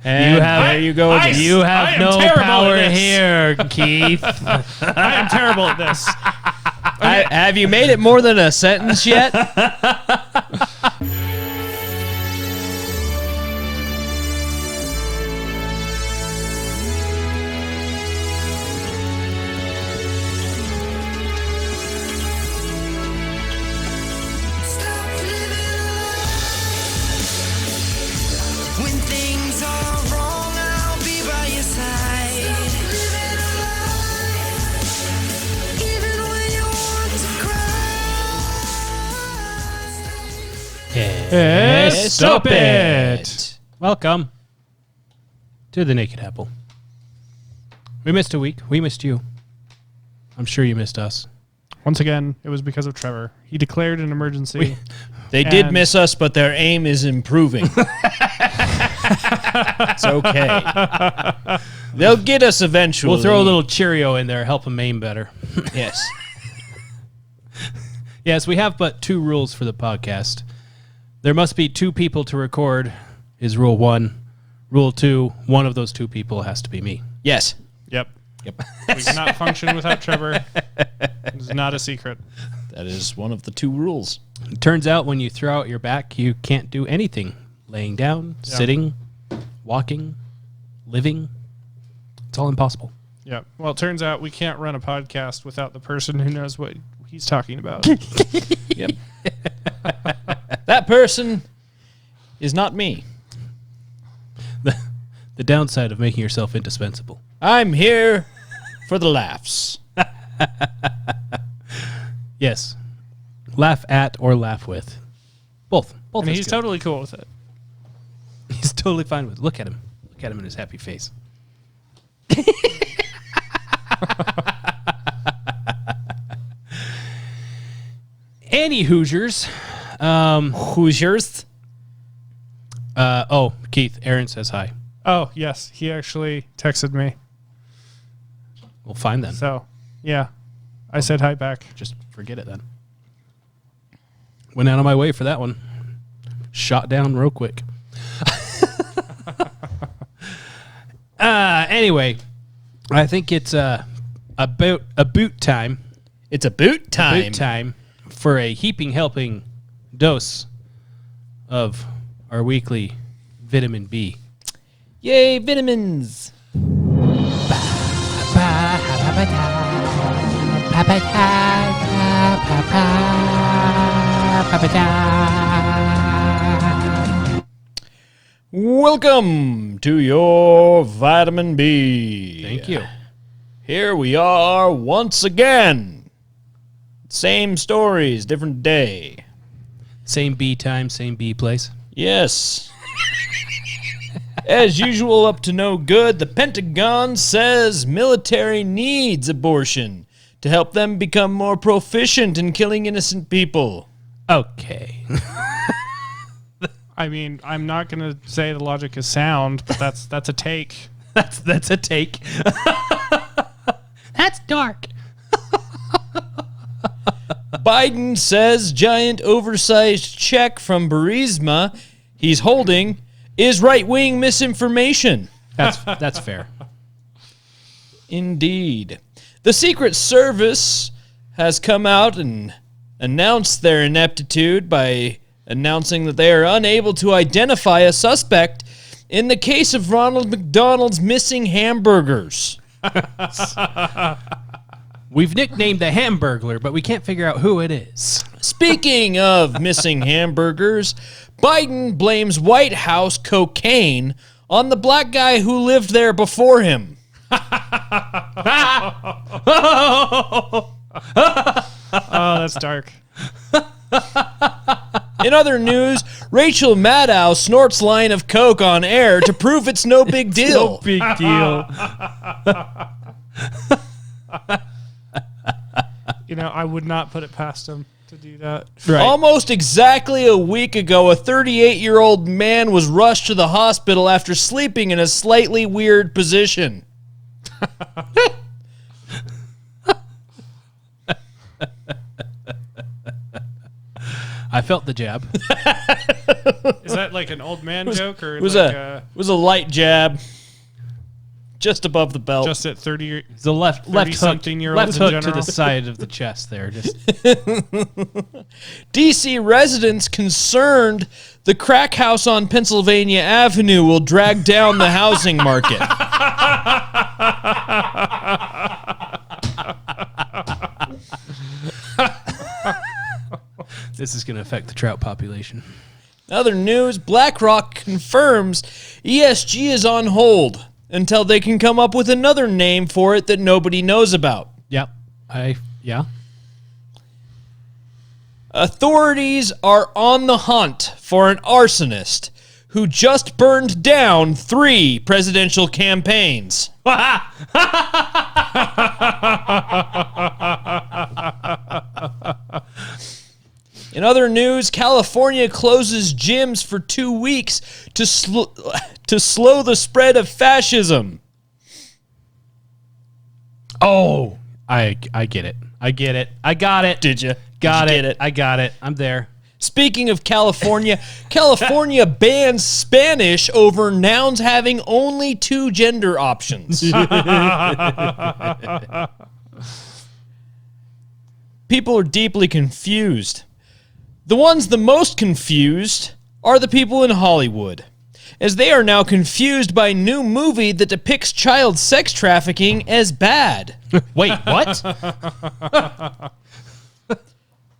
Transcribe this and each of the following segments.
And there you go again. You have no power here, Keith. I am terrible at this. Have you made it more than a sentence yet? Stop it! Welcome to The Naked Apple. We missed a week. We missed you. I'm sure you missed us. Once again, it was because of Trevor. He declared an emergency. They did miss us, but their aim is improving. It's okay. They'll get us eventually. We'll throw a little Cheerio in there, help them aim better. Yes. Yes, we have but two rules for the podcast. There must be two people to record is rule 1. Rule 2, one of those two people has to be me. Yes. Yep. We cannot function without Trevor. It's not a secret. That is one of the two rules. It turns out when you throw out your back, you can't do anything. Laying down, sitting, walking, living. It's all impossible. Yeah. Well, it turns out we can't run a podcast without the person who knows what he's talking about. Yep. That person is not me. The downside of making yourself indispensable. I'm here for the laughs. Yes. Laugh at or laugh with. Both. Both. And is he's good. totally cool with it. He's totally fine with it. Look at him. Look at him in his happy face. Any Hoosiers. Hoosiers? Keith, Aaron says hi. Oh, yes. He actually texted me. Well, fine then. So, yeah. I said hi back. Just forget it then. Went out of my way for that one. Shot down real quick. Anyway, I think it's about a boot time. It's a boot time. Boot time for a heaping helping dose of our weekly vitamin B. Yay, vitamins. Welcome to your vitamin B. Thank you. Here we are once again. Same stories, different day. Same B time, same B place. Yes. As usual, up to no good, the Pentagon says military needs abortion to help them become more proficient in killing innocent people. Okay. I mean, I'm not going to say the logic is sound, but that's a take. That's a take. That's dark. Biden says giant oversized check from Burisma he's holding is right-wing misinformation. That's fair. Indeed. The Secret Service has come out and announced their ineptitude by announcing that they are unable to identify a suspect in the case of Ronald McDonald's missing hamburgers. We've nicknamed the Hamburglar, but we can't figure out who it is. Speaking of missing hamburgers, Biden blames White House cocaine on the black guy who lived there before him. Oh, that's dark. In other news, Rachel Maddow snorts line of coke on air to prove it's no big deal. No big deal. You know, I would not put it past him to do that. Right. Almost exactly a week ago, a 38-year-old man was rushed to the hospital after sleeping in a slightly weird position. I felt the jab. Is that like an old man joke or was like a light jab, just above the belt. just at 30? It's a left hook, something-year-olds left in hook to general? the side of the chest there. Just DC residents concerned the crack house on Pennsylvania Avenue will drag down the housing market. this is going to affect the trout population. Other news, BlackRock confirms ESG is on hold until they can come up with another name for it that nobody knows about. Yep. Yeah. Authorities are on the hunt for an arsonist who just burned down 3 presidential campaigns. In other news, California closes gyms for 2 weeks to slow the spread of fascism. Oh, I get it. I got it. Did you? Got Did you it. I got it. I'm there. Speaking of California, California bans Spanish over nouns having only 2 gender options. People are deeply confused. The ones the most confused are the people in Hollywood, as they are now confused by a new movie that depicts child sex trafficking as bad. Wait, what?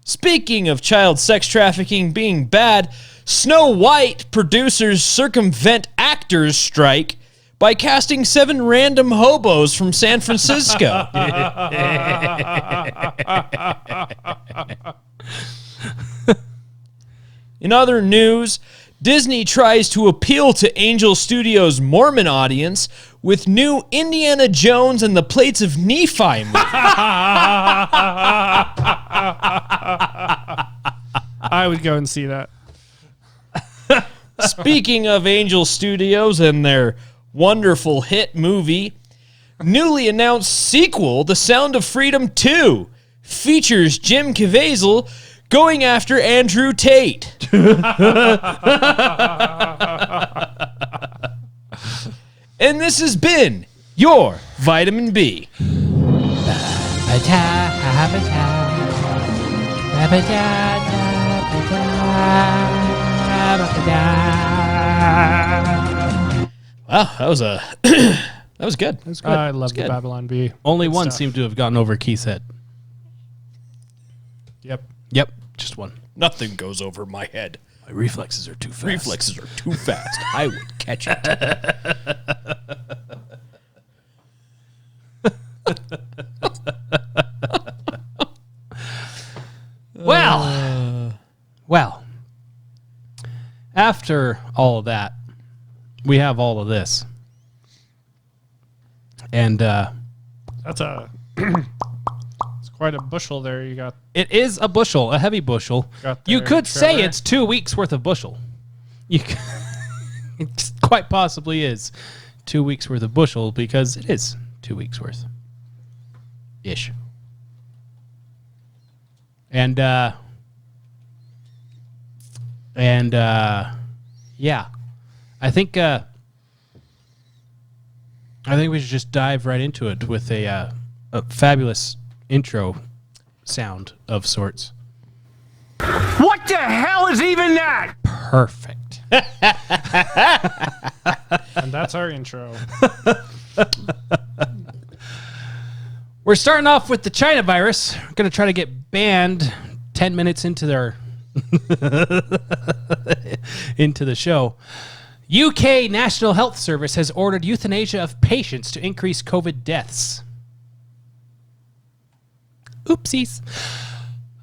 Speaking of child sex trafficking being bad, Snow White producers circumvent actors' strike by casting 7 random hobos from San Francisco. In other news, Disney tries to appeal to Angel Studios' Mormon audience with new Indiana Jones and the Plates of Nephi movie. I would go and see that. Speaking of Angel Studios and their wonderful hit movie, newly announced sequel, The Sound of Freedom 2, features Jim Caviezel going after Andrew Tate. And this has been your Vitamin B. Wow, that was a that was good. That was good. I love the Babylon Bee. Only Good one stuff. seemed to have gotten over Keith's head. Yep. Yep, just one. Nothing goes over my head. My reflexes are too fast. Reflexes are too fast. I would catch it. Well, after all of that, we have all of this. And That's it's quite a bushel there you got. it is a bushel, a heavy bushel. Got You there, could say Trevor. it's 2 weeks worth of bushel. You c- it quite possibly is 2 weeks worth of bushel because it is 2 weeks worth. Ish. And yeah, I think we should just dive right into it with a fabulous intro sound of sorts. What the hell is even that? Perfect. And that's our intro. We're starting off with the China virus. We're going to try to get banned 10 minutes into their into the show. UK National Health Service has ordered euthanasia of patients to increase COVID deaths. Oopsies.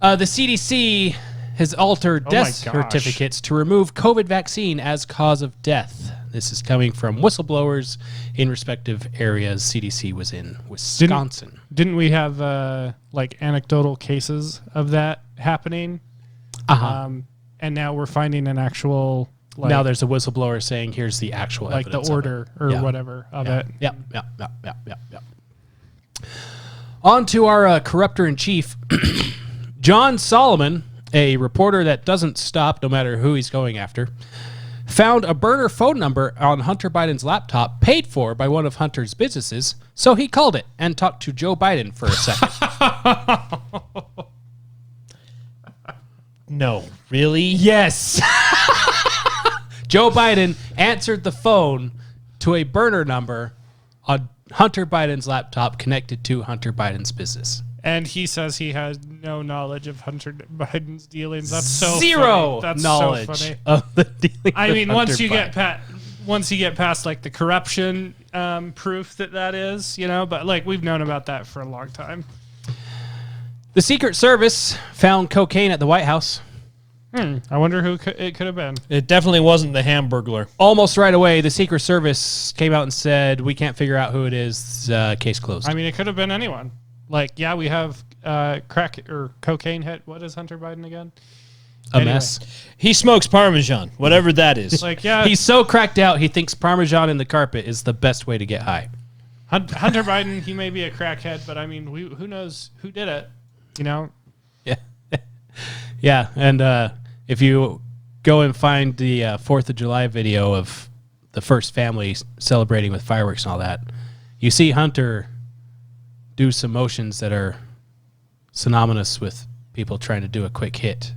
The CDC has altered Oh death my gosh. certificates to remove COVID vaccine as cause of death. This is coming from whistleblowers in respective areas. CDC was in Wisconsin. Didn't we have like anecdotal cases of that happening? And now we're finding an actual like, Now there's a whistleblower saying, here's the actual like the evidence of order or Yeah. whatever of it. Yep. On to our corruptor-in-chief. John Solomon A reporter that doesn't stop no matter who he's going after found a burner phone number on Hunter Biden's laptop paid for by one of Hunter's businesses, so he called it and talked to Joe Biden for a second. No, really? Yes. Joe Biden answered the phone to a burner number on Hunter Biden's laptop connected to Hunter Biden's business. And he says he has no knowledge of Hunter Biden's dealings. That's so Zero funny. That's knowledge so funny. of the dealings. I mean, of once Hunter you Biden. get past like the corruption proof that is, but like we've known about that for a long time. The Secret Service found cocaine at the White House. I wonder who it could have been. It definitely wasn't the Hamburglar. Almost right away, the Secret Service came out and said, "We can't figure out who it is. Case closed." I mean, it could have been anyone. Like, yeah, we have crack or cocaine hit. What is Hunter Biden again? A mess. He smokes Parmesan, whatever that is. Like, yeah, He's so cracked out, he thinks Parmesan in the carpet is the best way to get high. Hunter Biden, he may be a crackhead, but I mean, who knows who did it? Yeah. Yeah, and if you go and find the 4th of July video of the first family celebrating with fireworks and all that, you see Hunter do some motions that are synonymous with people trying to do a quick hit.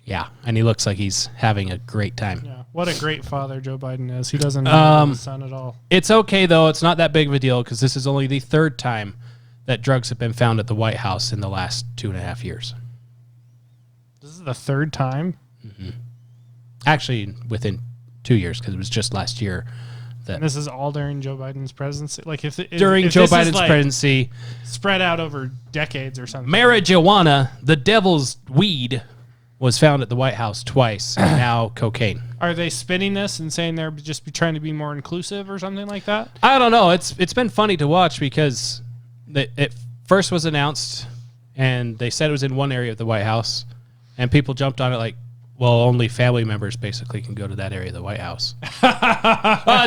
Yeah, and he looks like he's having a great time. Yeah, what a great father Joe Biden is. He doesn't know his son at all. It's okay, though. It's not that big of a deal because this is only the 3rd time that drugs have been found at the White House in the last 2.5 years. This is the 3rd time? Mm-hmm. Actually, within 2 years, because it was just last year. And this is all during Joe Biden's presidency? Like if during Joe Biden's presidency. Spread out over decades or something. Marijuana, the devil's weed, was found at the White House twice, and now cocaine. Are they spinning this and saying they're just trying to be more inclusive or something like that? I don't know. It's been funny to watch because it first was announced, and they said it was in one area of the White House, and people jumped on it like, well, only family members basically can go to that area of the White House.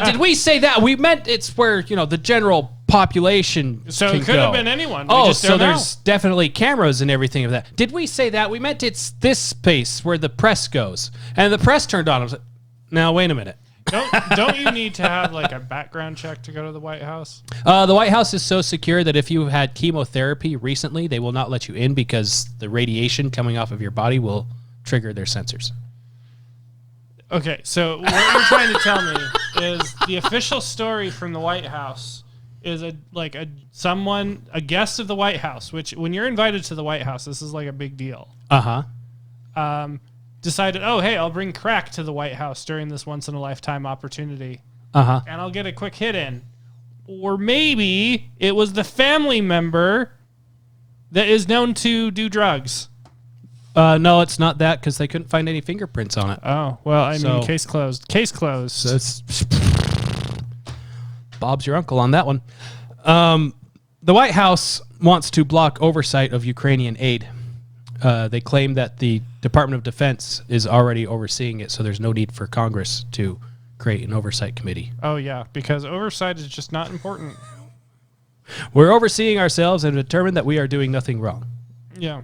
Did we say that? We meant it's where, the general population So can it could go. have been anyone. Oh, We just so don't know. there's definitely cameras and everything of that. Did we say that? We meant it's this space where the press goes. And the press turned on. I was like, now, wait a minute. Don't you need to have like a background check to go to the White House? The White House is so secure that if you had chemotherapy recently, they will not let you in because the radiation coming off of your body will trigger their sensors. Okay, so what you're trying to tell me is the official story from the White House is a guest of the White House, which when you're invited to the White House, this is like a big deal. Uh-huh. Decided, oh, hey, I'll bring crack to the White House during this once-in-a-lifetime opportunity. Uh-huh. And I'll get a quick hit in. Or maybe it was the family member that is known to do drugs. No, it's not that because they couldn't find any fingerprints on it. Oh, well, I So- mean, case closed. Case closed. So it's Bob's your uncle on that one. The White House wants to block oversight of Ukrainian aid. They claim that the Department of Defense is already overseeing it, so there's no need for Congress to create an oversight committee. Oh, yeah, because oversight is just not important. We're overseeing ourselves and determined that we are doing nothing wrong. Yeah.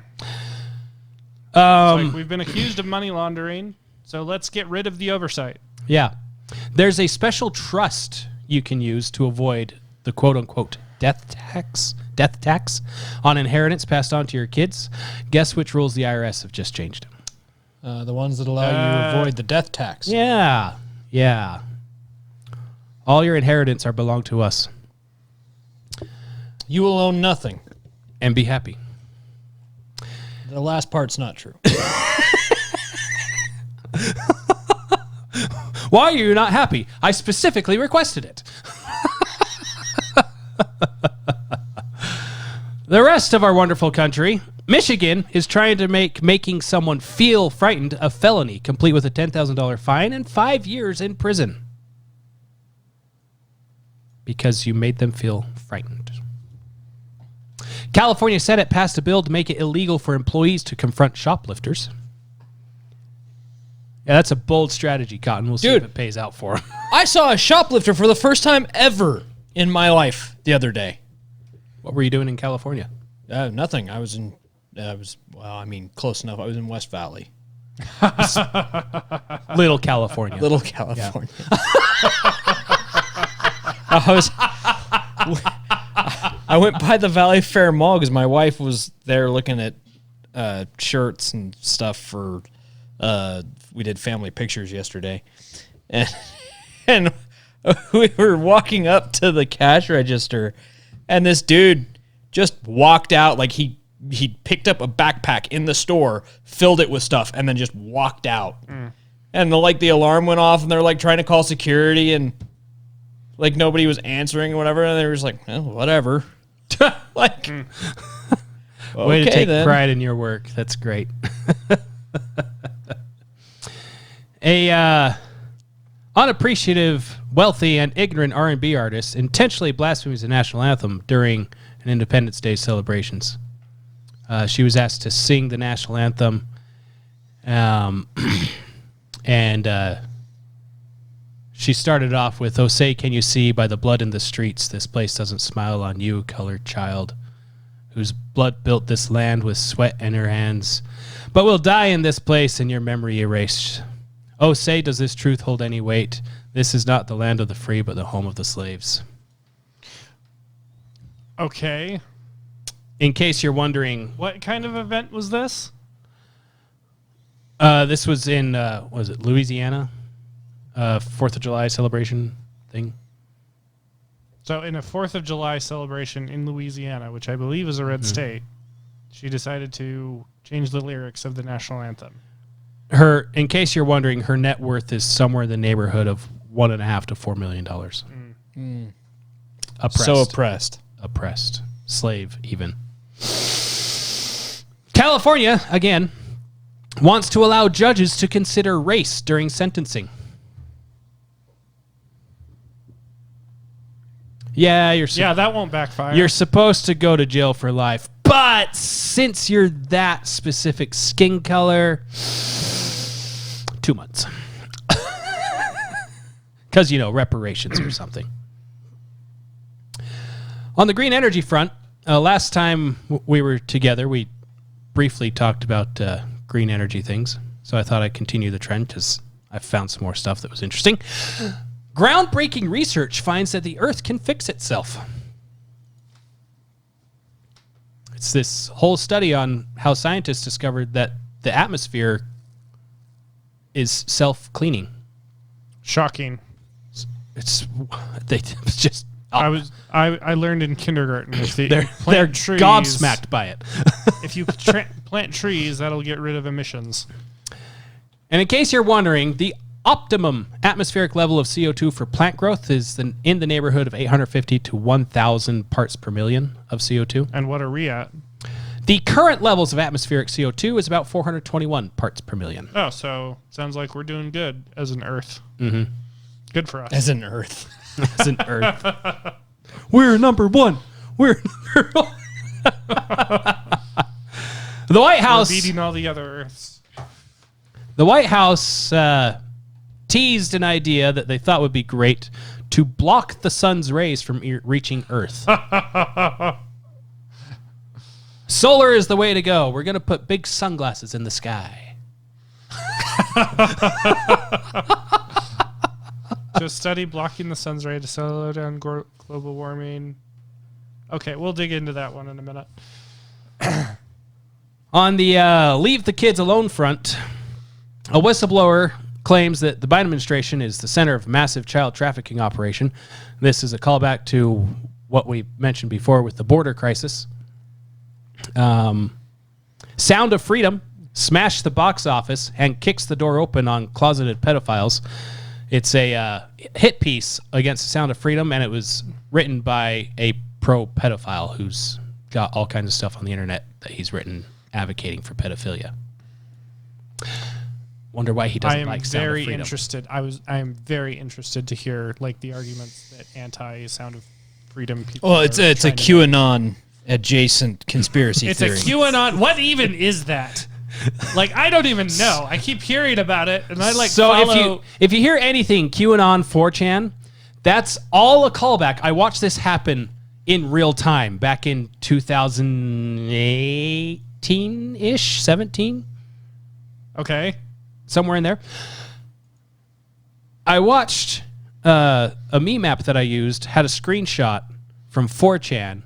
Like we've been accused of money laundering, so let's get rid of the oversight. Yeah. There's a special trust you can use to avoid the quote-unquote death tax on inheritance passed on to your kids. Guess which rules the IRS have just changed? The ones that allow you to avoid the death tax. Yeah. All your inheritance are belong to us. You will own nothing. And be happy. The last part's not true. Why are you not happy? I specifically requested it. The rest of our wonderful country, Michigan, is trying to make making someone feel frightened a felony, complete with a $10,000 fine and 5 years in prison. Because you made them feel frightened. California Senate passed a bill to make it illegal for employees to confront shoplifters. Yeah, that's a bold strategy, Cotton. We'll see if it pays out for him. I saw a shoplifter for the first time ever in my life the other day. What were you doing in California? Nothing. Close enough. I was in West Valley. Little California. Little California. I went by the Valley Fair Mall because my wife was there looking at shirts and stuff for. We did family pictures yesterday, and we were walking up to the cash register, and this dude just walked out like he picked up a backpack in the store, filled it with stuff, and then just walked out. And the alarm went off, and they're like trying to call security, and like nobody was answering or whatever, and they were just like, oh, whatever. Like, way to take then. pride in your work. That's great. A unappreciative, wealthy, and ignorant R&B artist intentionally blasphemes the national anthem during an Independence Day celebrations. She was asked to sing the national anthem, and she started off with, "Oh, say, can you see by the blood in the streets, this place doesn't smile on you, colored child, whose blood built this land with sweat in her hands, but will die in this place and your memory erased. Oh, say, does this truth hold any weight? This is not the land of the free, but the home of the slaves." Okay. In case you're wondering, What kind of event was this? this was in, was it Louisiana? 4th of July celebration thing. So in a 4th of July celebration in Louisiana, which I believe is a red state, she decided to change the lyrics of the national anthem. In case you're wondering, her net worth is somewhere in the neighborhood of $1.5 to $4 million. Oppressed. So oppressed. Oppressed. Slave, even. California, again, wants to allow judges to consider race during sentencing. Yeah, that won't backfire. You're supposed to go to jail for life, but since you're that specific skin color, 2 months. Because, reparations or something. On the green energy front, last time we were together, we briefly talked about green energy things. So I thought I'd continue the trend because I found some more stuff that was interesting. Groundbreaking research finds that the Earth can fix itself. It's this whole study on how scientists discovered that the atmosphere is self-cleaning. Shocking. It's just... I learned in kindergarten if they're trees, gobsmacked by it. If you plant trees, that'll get rid of emissions. And in case you're wondering, the optimum atmospheric level of CO2 for plant growth is in the neighborhood of 850 to 1,000 parts per million of CO2. And what are we at? The current levels of atmospheric CO2 is about 421 parts per million. Oh, so sounds like we're doing good as an Earth. Mm-hmm. Good for us. As an Earth. As an Earth. We're number one. We're number one. The White House... We're beating all the other Earths. The White House teased an idea that they thought would be great to block the sun's rays from reaching Earth. Solar is the way to go. We're going to put big sunglasses in the sky. To study blocking the sun's ray to slow down global warming. Okay, we'll dig into that one in a minute. On the leave the kids alone front, a whistleblower claims that the Biden administration is the center of a massive child trafficking operation. This is a callback to what we mentioned before with the border crisis. Sound of Freedom smashed the box office and kicks the door open on closeted pedophiles. It's a hit piece against the Sound of Freedom, and it was written by a pro-pedophile who's got all kinds of stuff on the internet that he's written advocating for pedophilia. Wonder why he doesn't like Sound of Freedom. I am very interested to hear the arguments that anti-Sound of Freedom people. Well, it's a QAnon adjacent conspiracy theory. It's a QAnon. What even is that? I don't even know. I keep hearing about it, and I follow. If you hear anything QAnon 4chan, that's all a callback. I watched this happen in real time back in 2018-ish, 17, Okay. somewhere in there. I watched a meme app that I used had a screenshot from 4chan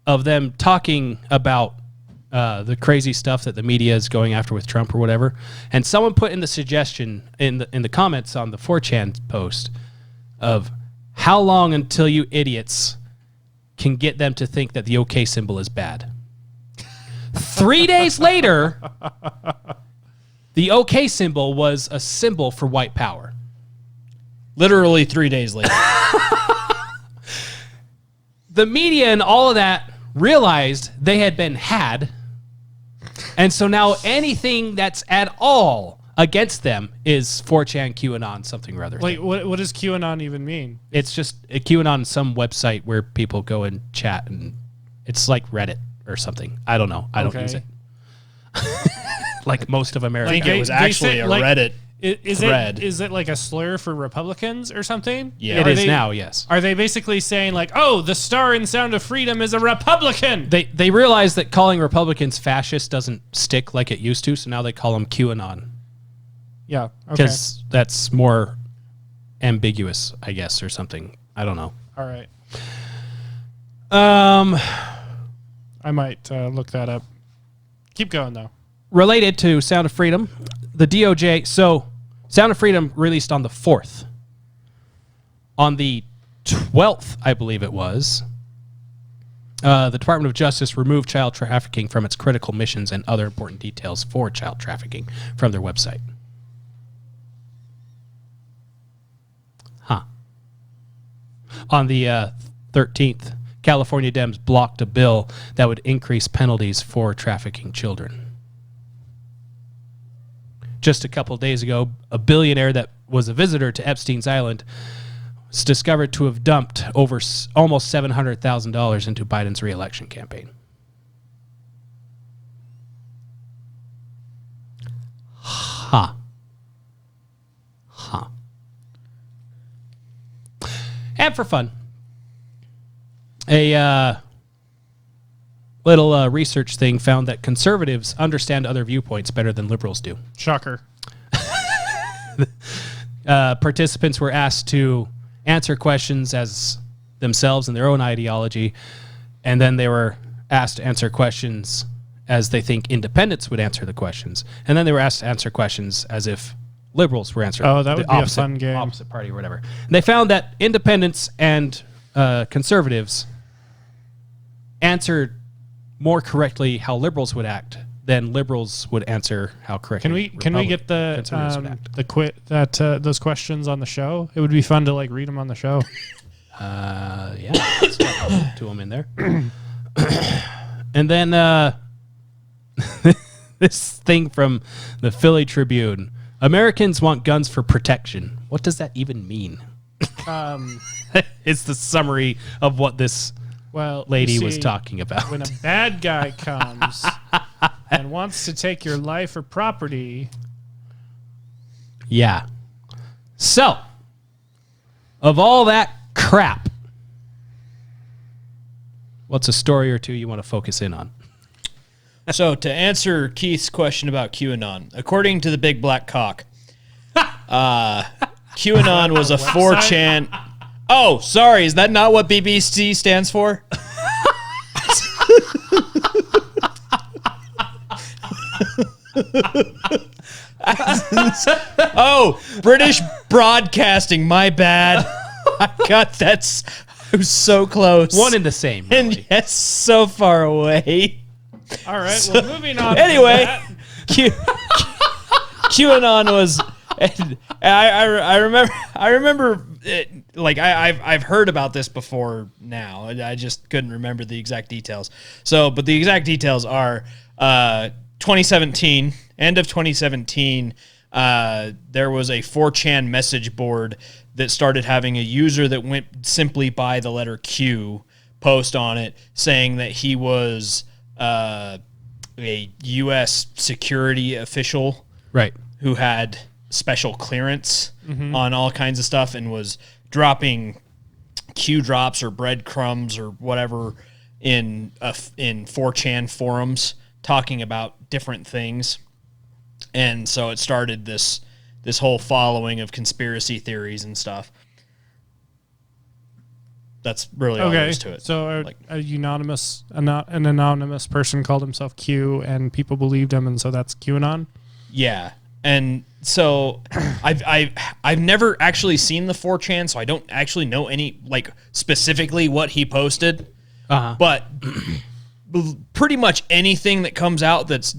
of them talking about the crazy stuff that the media is going after with Trump or whatever. And someone put in the suggestion in the comments on the 4chan post of how long until you idiots can get them to think that the OK symbol is bad. 3 days later, the OK symbol was a symbol for white power. Literally 3 days later. The media and all of that realized they had been had. And so now anything that's at all against them is 4chan, QAnon, something or other. Like, what does QAnon even mean? It's just a QAnon, some website where people go and chat, and it's like Reddit or something. I don't know. I don't use it. Like most of America. I think it was actually a Reddit thread. Is it like a slur for Republicans or something? Yeah. It is now, yes. Are they basically saying like, oh, the star in Sound of Freedom is a Republican? They realize that calling Republicans fascist doesn't stick like it used to, so now they call them QAnon. Yeah. Okay. Because that's more ambiguous, I guess, or something. I don't know. All right. Um, I might look that up. Keep going though. related to Sound of Freedom, the DOJ. So Sound of Freedom released on the 4th. On the 12th, I believe it was, the Department of Justice removed child trafficking from its critical missions and other important details for child trafficking from their website. On the 13th, California Dems blocked a bill that would increase penalties for trafficking children. Just a couple of days ago, a billionaire that was a visitor to Epstein's Island was discovered to have dumped over almost $700,000 into Biden's re-election campaign. And for fun, a little research thing found that conservatives understand other viewpoints better than liberals do. Shocker. Participants were asked to answer questions as themselves and their own ideology, and then they were asked to answer questions as they think independents would answer the questions, and then they were asked to answer questions as if liberals were answering. Oh, that would be a fun game. Opposite party or whatever. And they found that independents and conservatives answered more correctly how liberals would act than liberals would answer how correctly. Can we get the those questions on the show? It would be fun to like read them on the show. Yeah, let's get to them in there. And then this thing from the Philly Tribune. Americans want guns for protection. What does that even mean? It's the summary of what this lady was talking about. When a bad guy comes and wants to take your life or property. Yeah. So, of all that crap, what's a story or two you want to focus in on? So, to answer Keith's question about QAnon, according to the Big Black Cock, QAnon was a 4chan. Oh, sorry, is that not what BBC stands for? Oh, British Broadcasting, my bad. I was so close. One and the same. Really. And yes, so far away. All right, so, well, moving on. Anyway, QAnon was. I remember it, like I've heard about this before now. I just couldn't remember the exact details. So, but the exact details are 2017, end of 2017. There was a 4chan message board that started having a user that went simply by the letter Q post on it saying that he was a U.S. security official, right, who had special clearance on all kinds of stuff and was dropping Q drops or breadcrumbs or whatever in 4chan forums talking about different things. And so it started this whole following of conspiracy theories and stuff. That's really all there is to it. So an anonymous person called himself Q, and people believed him, and so that's QAnon. Yeah, and so I've never actually seen the 4chan, so I don't actually know any specifically what he posted. But pretty much anything that comes out that's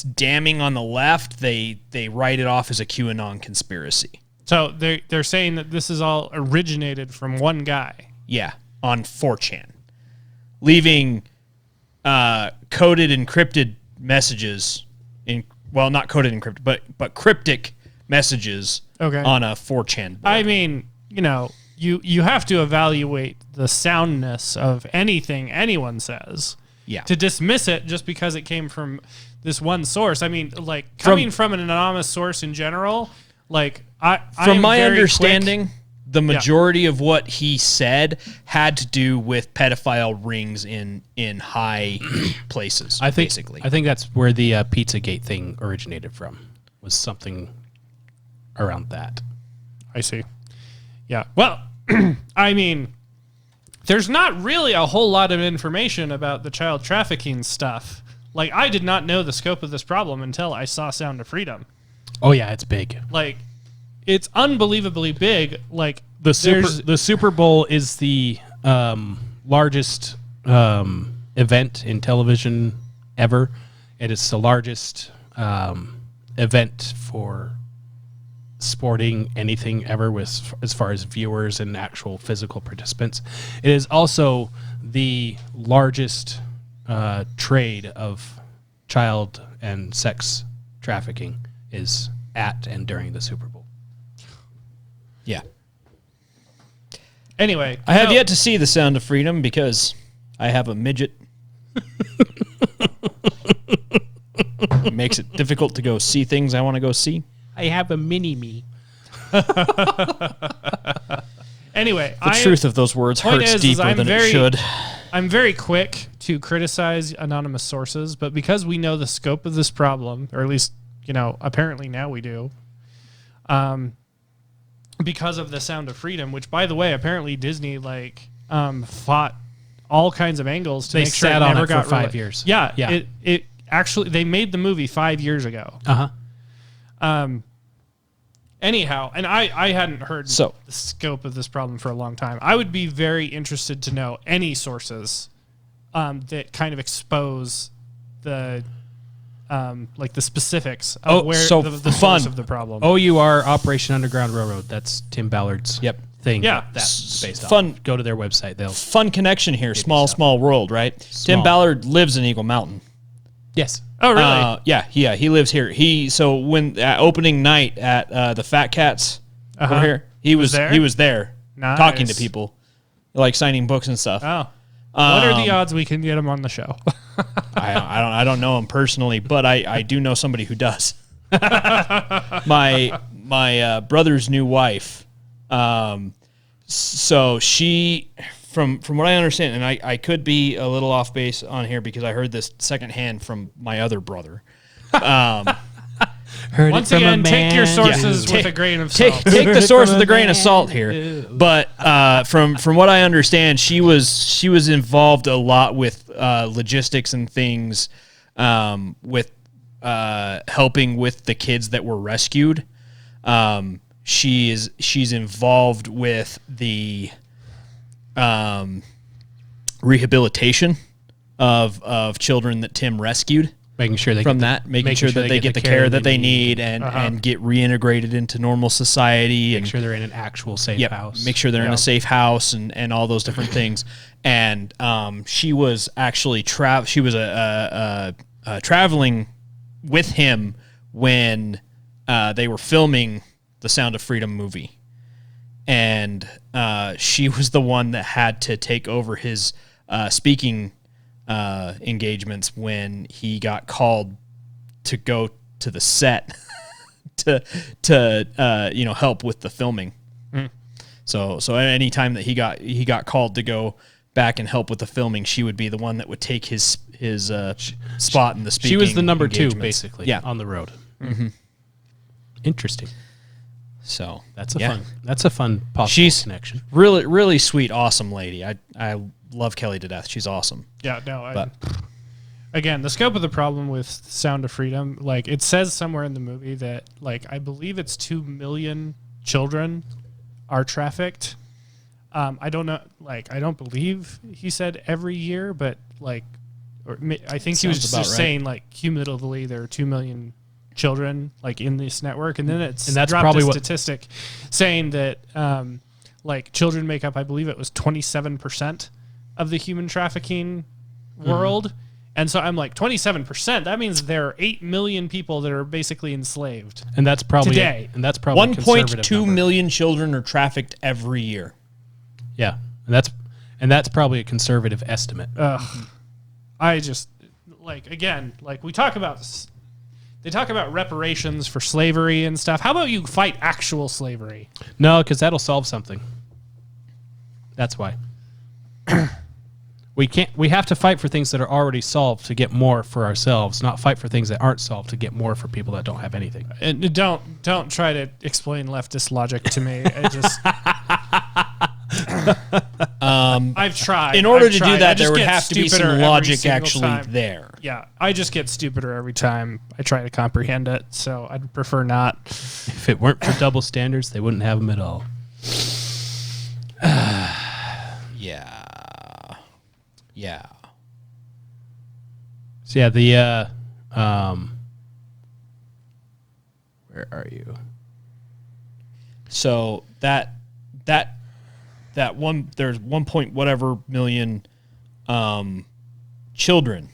damning on the left, they write it off as a QAnon conspiracy. So they're saying that this is all originated from one guy. Yeah, on 4chan, leaving coded encrypted messages not coded encrypted, but cryptic messages on a 4chan board. I mean, you have to evaluate the soundness of anything anyone says. Yeah. To dismiss it just because it came from this one source. I mean, coming from an anonymous source in general, from my understanding, the majority of what he said had to do with pedophile rings in high places. I think that's where the Pizzagate thing originated from. Was something around that. I see. Yeah. Well, I mean, there's not really a whole lot of information about the child trafficking stuff. I did not know the scope of this problem until I saw Sound of Freedom. Oh yeah, it's big. It's unbelievably big. The Super Bowl is the largest event in television ever. It is the largest event for sporting anything ever as far as viewers and actual physical participants. It is also the largest trade of child and sex trafficking is at and during the Super Bowl. Yeah. Anyway, I have yet to see The Sound of Freedom because I have a midget. It makes it difficult to go see things I want to go see. I have a mini-me. Anyway, the truth of those words hurts deeper than it should. I'm very quick to criticize anonymous sources, but because we know the scope of this problem, or at least, apparently now we do, because of The Sound of Freedom, which, by the way, apparently Disney fought all kinds of angles to make sure it never got for 5 years. Yeah. It actually, they made the movie 5 years ago. Anyhow, and I hadn't heard the scope of this problem for a long time. I would be very interested to know any sources that kind of expose the the specifics of the source of the problem. OUR, Operation Underground Railroad. That's Tim Ballard's thing. Yeah. That's based Fun. on. Go to their website. They'll Fun connection here. Small world, right? Tim Ballard lives in Eagle Mountain. Yes. Oh, really? Yeah. He lives here. When opening night at the Fat Cats over here, he was there Nice. talking to people, signing books and stuff. Oh. What are the odds we can get him on the show? I don't know him personally, but I do know somebody who does. My brother's new wife. So she, from what I understand, and I could be a little off base on here because I heard this secondhand from my other brother. Once again, take your sources with a grain of salt. Take the source with a grain of salt here. But from what I understand, she was involved a lot with logistics and things, with helping with the kids that were rescued. She's involved with the rehabilitation of children that Tim rescued. Making sure they making sure that they get the care that they need and get reintegrated into normal society. Make sure they're in an actual safe house. Make sure they're in a safe house and all those different things. And she was actually traveling with him when they were filming the Sound of Freedom movie. And she was the one that had to take over his speaking engagements when he got called to go to the set to help with the filming. So any time that he got called to go back and help with the filming, she would be the one that would take his spot in the speaking. She was the number two, engagements. basically, on the road. Mm-hmm. Interesting. So that's a fun possible She's connection. Really, really sweet, awesome lady. I love Kelly to death. She's awesome. Yeah, no. Again, the scope of the problem with Sound of Freedom, like it says somewhere in the movie that, like, I believe it's 2 million children are trafficked. I don't know, like, I don't believe he said every year, but like, I think he was just saying like cumulatively there are 2 million children like in this network, and then that's dropped probably a statistic saying that like children make up, I believe it was 27% of the human trafficking world. And so I'm like, 27%, that means there are 8 million people that are basically enslaved. And that's probably today. And that's probably 1.2 million children are trafficked every year. Yeah. And that's probably a conservative estimate. I just like, again, like they talk about reparations for slavery and stuff. How about you fight actual slavery? No, because that'll solve something. That's why. We have to fight for things that are already solved to get more for ourselves, not fight for things that aren't solved to get more for people that don't have anything. And don't try to explain leftist logic to me. I just I've tried. In order to do that, there would have to be some logic actually there. Yeah, I just get stupider every time I try to comprehend it, so I'd prefer not. If it weren't for double standards, they wouldn't have them at all. Yeah. So yeah, the where are you? So that one, there's 1 point whatever million children.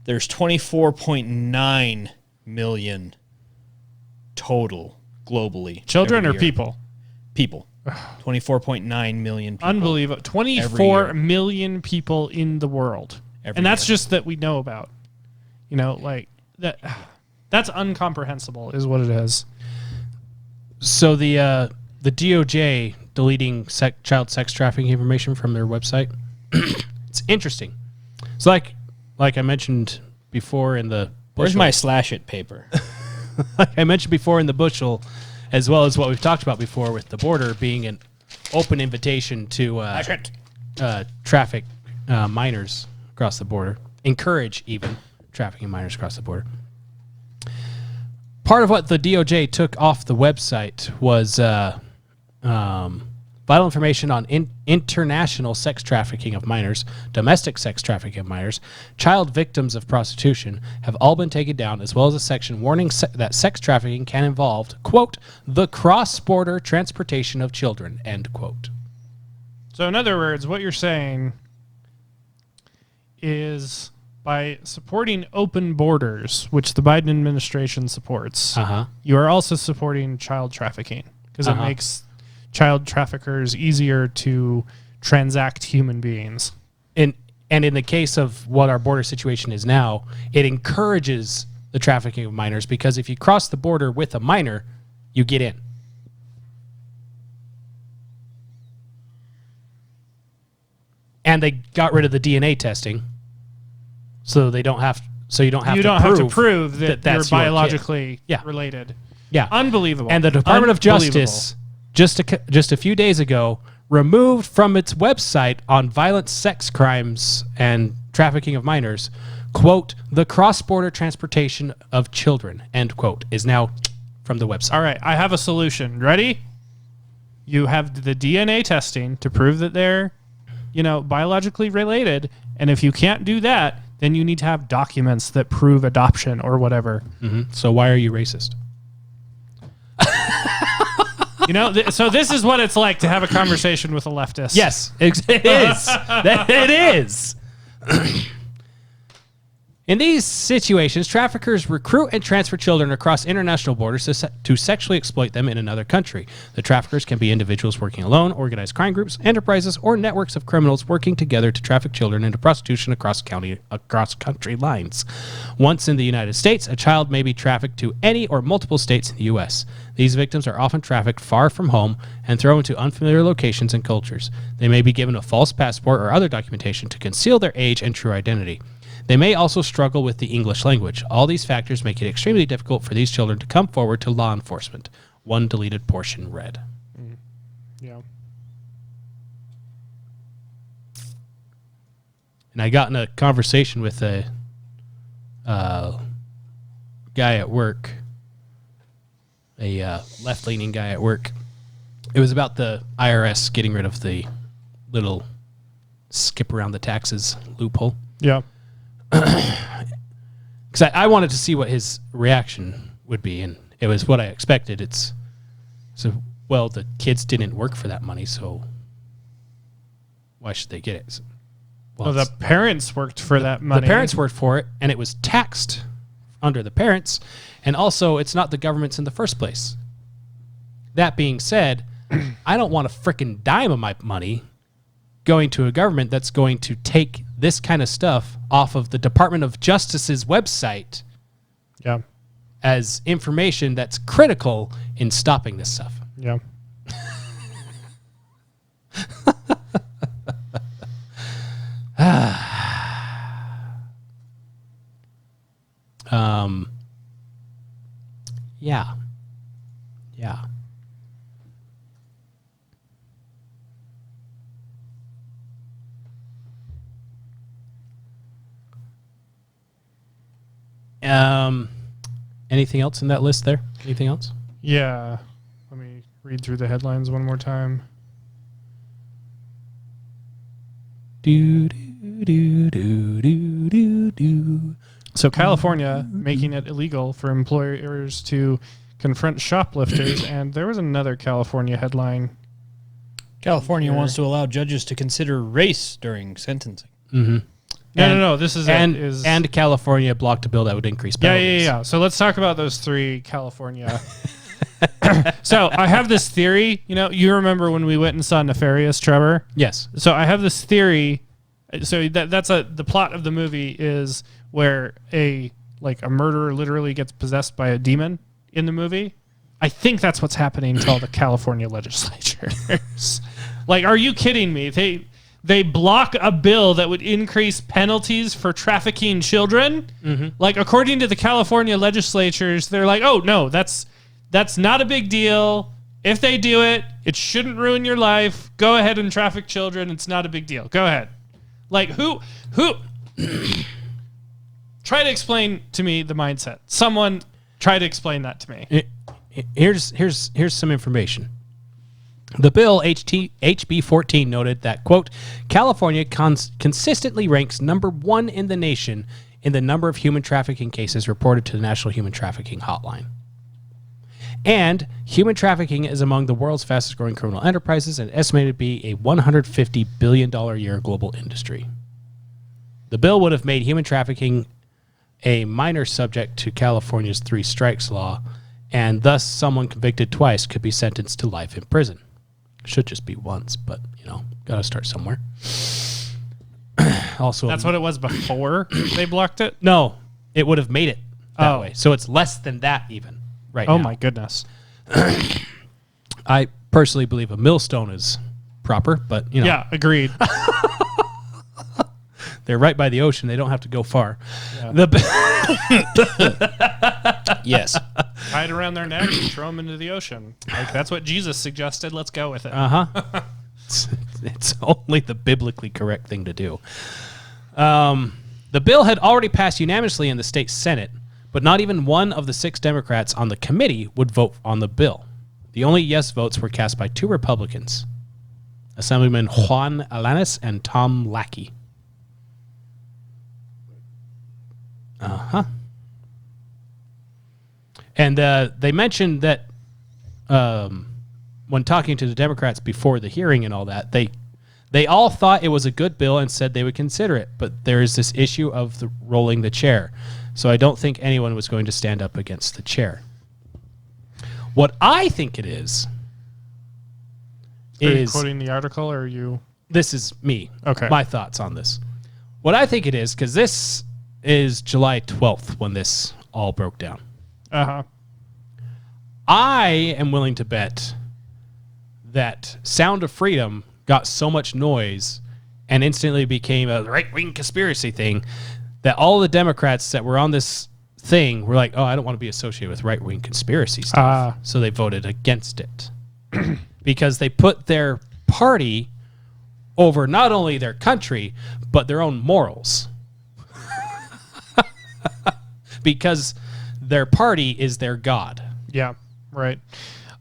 There's 24.9 million total globally. Children or people? People. 24.9 million people. Unbelievable. 24 million people in the world. And that's just that we know about. You know, like that. That's incomprehensible is what it is. So the DOJ deleting child sex trafficking information from their website. It's interesting. It's like I mentioned before in the bushel. Where's my slash it paper? Like I mentioned before in the bushel, as well as what we've talked about before with the border being an open invitation to traffic minors across the border, encourage even trafficking minors across the border. Part of what the DOJ took off the website was vital information on international sex trafficking of minors, domestic sex trafficking of minors, child victims of prostitution have all been taken down, as well as a section warning that sex trafficking can involve, quote, the cross-border transportation of children, end quote. So in other words, what you're saying is by supporting open borders, which the Biden administration supports, you are also supporting child trafficking because it makes child traffickers easier to transact human beings. And in the case of what our border situation is now, it encourages the trafficking of minors because if you cross the border with a minor, you get in. And they got rid of the DNA testing, so they don't have. So you don't have to prove that you're biologically related. Yeah, unbelievable. And the Department of Justice just a few days ago removed from its website on violent sex crimes and trafficking of minors, quote, the cross-border transportation of children, end quote, is now from the website. All right, I have a solution. Ready? You have the DNA testing to prove that they're, biologically related, and if you can't do that, then you need to have documents that prove adoption or whatever. Mm-hmm. So why are you racist? So this is what it's like to have a conversation with a leftist. Yes, it is. It is. In these situations, traffickers recruit and transfer children across international borders to sexually exploit them in another country. The traffickers can be individuals working alone, organized crime groups, enterprises, or networks of criminals working together to traffic children into prostitution across country lines. Once in the United States, a child may be trafficked to any or multiple states in the U.S. These victims are often trafficked far from home and thrown into unfamiliar locations and cultures. They may be given a false passport or other documentation to conceal their age and true identity. They may also struggle with the English language. All these factors make it extremely difficult for these children to come forward to law enforcement. One deleted portion read. Yeah. And I got in a conversation with a guy at work, a left-leaning guy at work. It was about the IRS getting rid of the little skip around the taxes loophole. Yeah. Because I wanted to see what his reaction would be, and it was what I expected. Well, the kids didn't work for that money, so why should they get it? Well, the parents worked for that money. The parents worked for it, and it was taxed under the parents, and also it's not the government's in the first place. That being said, I don't want a frickin' dime of my money going to a government that's going to take this kind of stuff off of the Department of Justice's website as information that's critical in stopping this stuff. Yeah. Yeah. Yeah. Anything else in that list there? Anything else? Yeah. Let me read through the headlines one more time. So California making it illegal for employers to confront shoplifters, and there was another California headline. California wants to allow judges to consider race during sentencing. Mm-hmm. No. This is and California blocked a bill that would increase penalties. Yeah. So let's talk about those three California. So I have this theory. You remember when we went and saw Nefarious, Trevor? Yes. So I have this theory. So the plot of the movie is where a murderer literally gets possessed by a demon in the movie. I think that's what's happening to all the California legislatures. Are you kidding me? They block a bill that would increase penalties for trafficking children. Mm-hmm. According to the California legislatures, they're like, oh no, that's not a big deal. If they do it, it shouldn't ruin your life. Go ahead and traffic children. It's not a big deal. Go ahead. Who try to explain to me the mindset. Someone try to explain that to me. Here's some information. The bill, HB 14, noted that, quote, California consistently ranks number 1 in the nation in the number of human trafficking cases reported to the National Human Trafficking Hotline. And human trafficking is among the world's fastest growing criminal enterprises and estimated to be a $150 billion a year global industry. The bill would have made human trafficking a minor subject to California's 3 strikes law, and thus someone convicted twice could be sentenced to life in prison. Should just be once, but, gotta start somewhere. Also, that's what it was before they blocked it? No, it would have made it that way. So it's less than that even right now. Oh, my goodness. I personally believe a millstone is proper, but, Yeah, agreed. They're right by the ocean. They don't have to go far. Yeah. Yes. Tie it around their neck and throw them into the ocean. That's what Jesus suggested. Let's go with it. Uh-huh. It's only the biblically correct thing to do. The bill had already passed unanimously in the state Senate, but not even one of the 6 Democrats on the committee would vote on the bill. The only yes votes were cast by 2 Republicans, Assemblyman Juan Alanis and Tom Lackey. Uh-huh. And they mentioned that when talking to the Democrats before the hearing and all that, they They all thought it was a good bill and said they would consider it, but there is this issue of the rolling the chair. So I don't think anyone was going to stand up against the chair. What I think it is Are you quoting the article, or are you? This is me. Okay. My thoughts on this. What I think it is, because this is July 12th when this all broke down. Uh-huh. I am willing to bet that Sound of Freedom got so much noise and instantly became a right-wing conspiracy thing that all the Democrats that were on this thing were like, oh, I don't want to be associated with right-wing conspiracy stuff. So they voted against it. Because they put their party over not only their country, but their own morals. Because their party is their god. Yeah, right.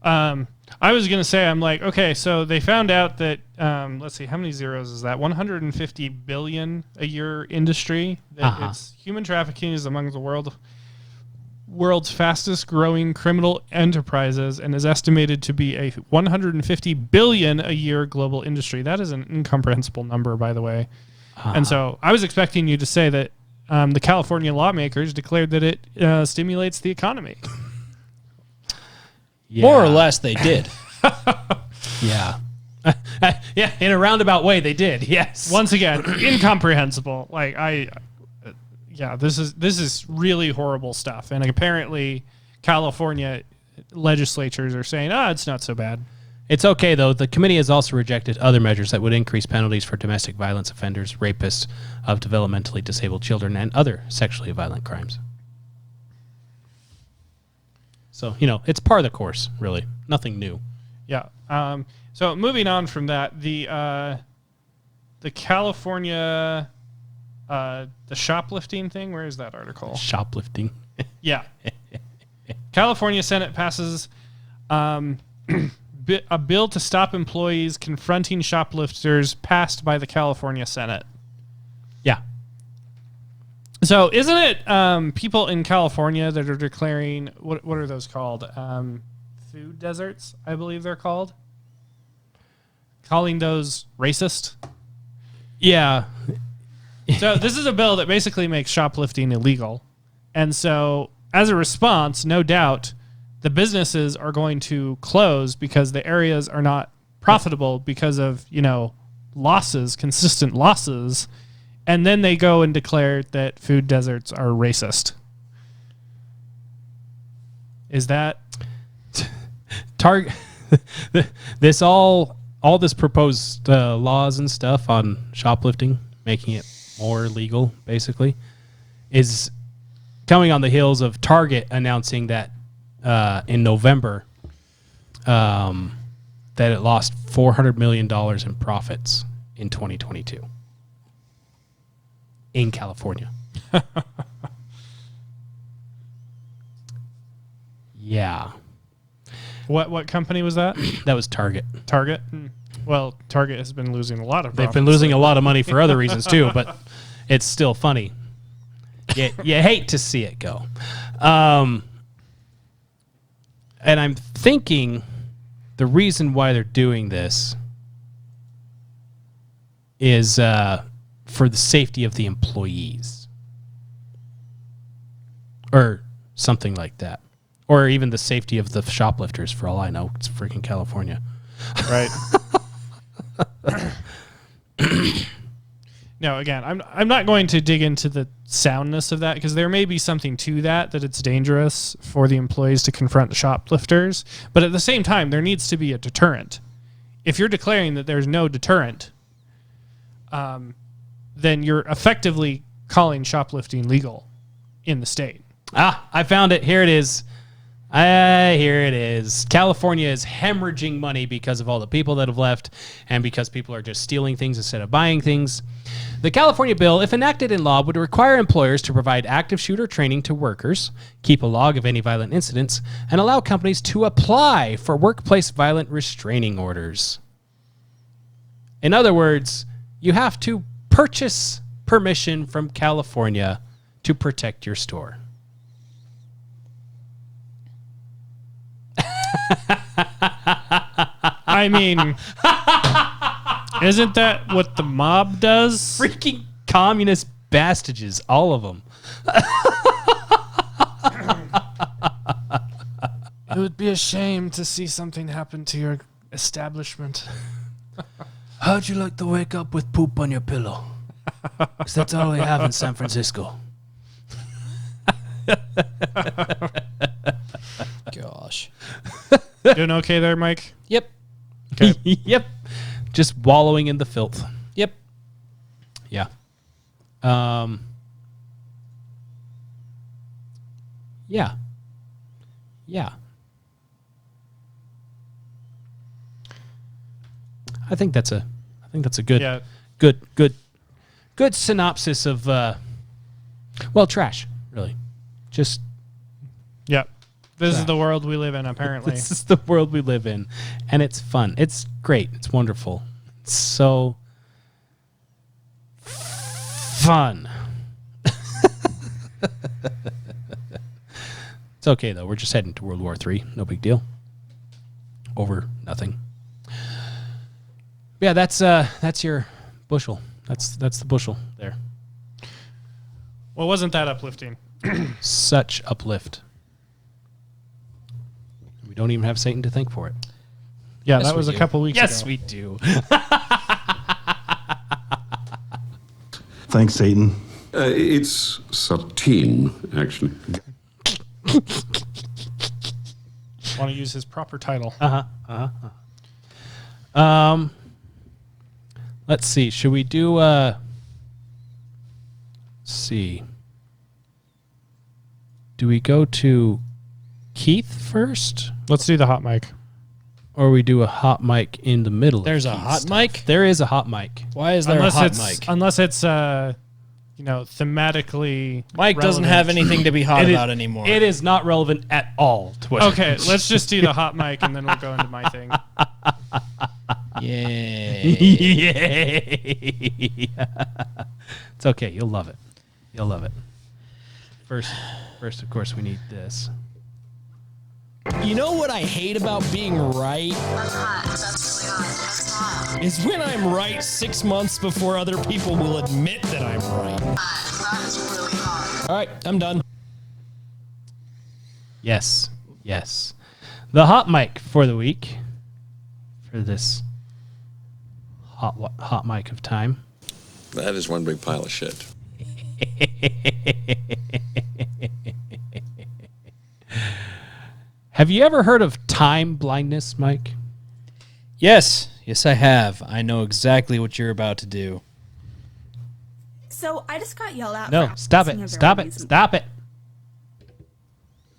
I was going to say, I'm like, okay, so they found out that, let's see, how many zeros is that? 150 billion a year industry. That it's human trafficking is among the world's fastest growing criminal enterprises and is estimated to be a 150 billion a year global industry. That is an incomprehensible number, by the way. And so I was expecting you to say that the California lawmakers declared that it stimulates the economy. Yeah. More or less, they did. Yeah. Yeah, in a roundabout way, they did. Yes. Once again, incomprehensible. Like this is really horrible stuff. And apparently, California legislatures are saying, it's not so bad. It's okay, though. The committee has also rejected other measures that would increase penalties for domestic violence offenders, rapists of developmentally disabled children, and other sexually violent crimes. So, it's par of the course, really. Nothing new. Yeah. So moving on from that, the California, the shoplifting thing, where is that article? Shoplifting. Yeah. California Senate passes a bill to stop employees confronting shoplifters, passed by the California Senate. Yeah. So isn't it people in California that are declaring, what are those called? Food deserts, I believe they're called. Calling those racist. Yeah. So this is a bill that basically makes shoplifting illegal. And so as a response, no doubt, the businesses are going to close because the areas are not profitable because of, losses, consistent losses. And then they go and declare that food deserts are racist. Is that this all this proposed laws and stuff on shoplifting, making it more legal, basically, is coming on the heels of Target announcing that in November that it lost $400 million in profits in 2022 in California. Yeah. what company was that? That was Target. Target? Well, Target has been losing a lot of They've profits. been losing a lot of money for other reasons too, but it's still funny. You hate to see it go. And I'm thinking the reason why they're doing this is for the safety of the employees. Or something like that. Or even the safety of the shoplifters, for all I know. It's freaking California. Right. No, again, I'm not going to dig into the soundness of that, because there may be something to that it's dangerous for the employees to confront the shoplifters. But at the same time, there needs to be a deterrent. If you're declaring that there's no deterrent, then you're effectively calling shoplifting legal in the state. I found it. Here it is. Here it is. California is hemorrhaging money because of all the people that have left and because people are just stealing things instead of buying things. The California bill, if enacted in law, would require employers to provide active shooter training to workers, keep a log of any violent incidents, and allow companies to apply for workplace violent restraining orders. In other words, you have to purchase permission from California to protect your store. I mean, Isn't that what the mob does? Freaking communist bastages, all of them. It would be a shame to see something happen to your establishment. How'd you like to wake up with poop on your pillow? Because that's all we have in San Francisco. Gosh. Doing okay there, Mike? Yep. Okay. Yep. Just wallowing in the filth. Yep. Yeah. Yeah. Yeah. I think that's a good good synopsis of trash, really. Just Yep. This is the world we live in, apparently. this is the world we live in, and it's fun. It's great. It's wonderful. It's so fun. It's okay though. We're just heading to World War III. No big deal. Over nothing. Yeah, that's your bushel. That's the bushel there. Well, wasn't that uplifting? Such uplift. We don't even have Satan to thank for it. Yeah, Yes, that was we a do. couple weeks ago. Yes, we do. Thanks, Satan. It's subtle, actually. Want to use his proper title. Let's see. Should we do let's see. Do we go to Keith first? Let's do the hot mic. Or we do a hot mic in the middle? There's of a Keith's hot stuff? mic? There is a hot mic. Why is there a hot mic? Unless it's thematically Mike doesn't have anything to be hot about anymore. It is not relevant at all to what. Okay, let's just do the hot mic and then we'll go into my thing. Yay. Yay. It's okay. You'll love it. You'll love it. First, of course, we need this. You know what I hate about being right? Is when I'm right 6 months before other people will admit that I'm right. All right, I'm done. Yes. The hot mic for the week, for this hot mic of time. That is one big pile of shit. Have you ever heard of time blindness, Mike? Yes, I have. I know exactly what you're about to do. So I just got yelled at. No, for stop asking a it. very Stop it. reasonable- Stop it.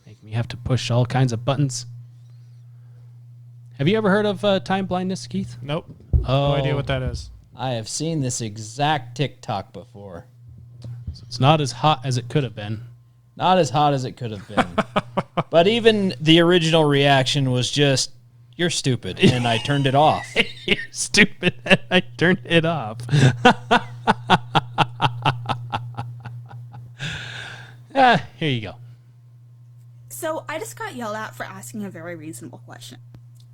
Make me have to push all kinds of buttons. Have you ever heard of time blindness, Keith? Nope. Oh, No idea what that is. I have seen this exact TikTok before. It's not as hot as it could have been. Not as hot as it could have been. But even the original reaction was just, you're stupid, and I turned it off. You're stupid. I turned it off. Here you go. So I just got yelled at for asking a very reasonable question.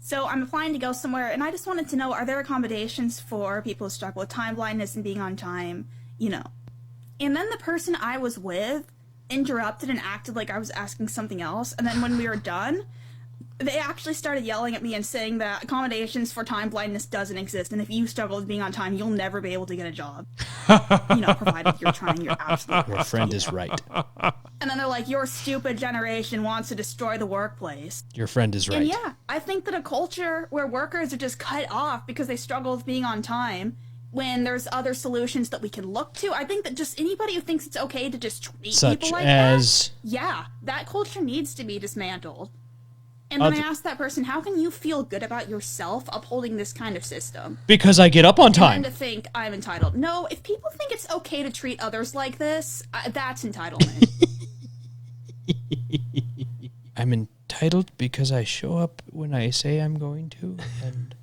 So I'm applying to go somewhere, and I just wanted to know, are there accommodations for people who struggle with time blindness and being on time, And then the person I was with interrupted and acted like I was asking something else, and then when we were done, they actually started yelling at me and saying that accommodations for time blindness doesn't exist, and if you struggle with being on time, you'll never be able to get a job. Provided you're trying your absolute best. Your friend is right. And then they're like, your stupid generation wants to destroy the workplace. Your friend is right. And yeah, I think that a culture where workers are just cut off because they struggle with being on time, when there's other solutions that we can look to, I think that just anybody who thinks it's okay to just treat Such people like as... that, yeah, that culture needs to be dismantled. And then I asked that person, how can you feel good about yourself upholding this kind of system? Because I get up on time. And to think I'm entitled. No, if people think it's okay to treat others like this, that's entitlement. I'm entitled because I show up when I say I'm going to, and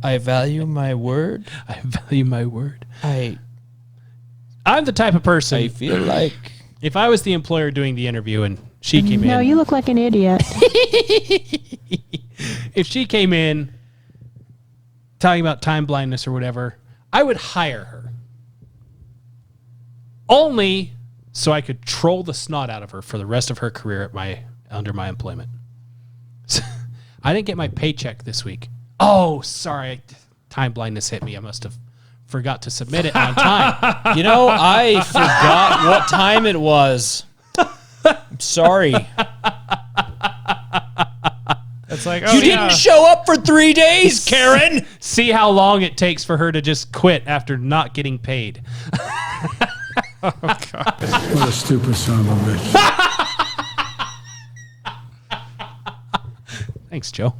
I value my word. I value my word. I'm the type of person. I feel like if I was the employer doing the interview and she came in. No, you look like an idiot. If she came in talking about time blindness or whatever, I would hire her. Only so I could troll the snot out of her for the rest of her career under my employment. I didn't get my paycheck this week. Oh, sorry. Time blindness hit me. I must have forgot to submit it on time. You know, I forgot what time it was. I'm sorry. It's like, You didn't show up for 3 days, Karen. See how long it takes for her to just quit after not getting paid. What a stupid son of a bitch. Thanks, Joe.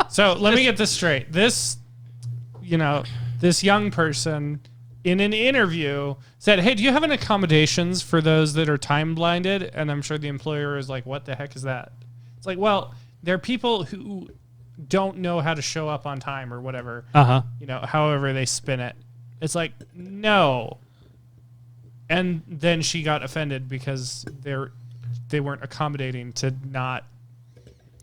So let me get this straight. This young person in an interview said, "Hey, do you have any accommodations for those that are time blinded?" And I'm sure the employer is like, "What the heck is that?" It's like, well, there are people who don't know how to show up on time or whatever. However they spin it. It's like, no. And then she got offended because they weren't accommodating to not.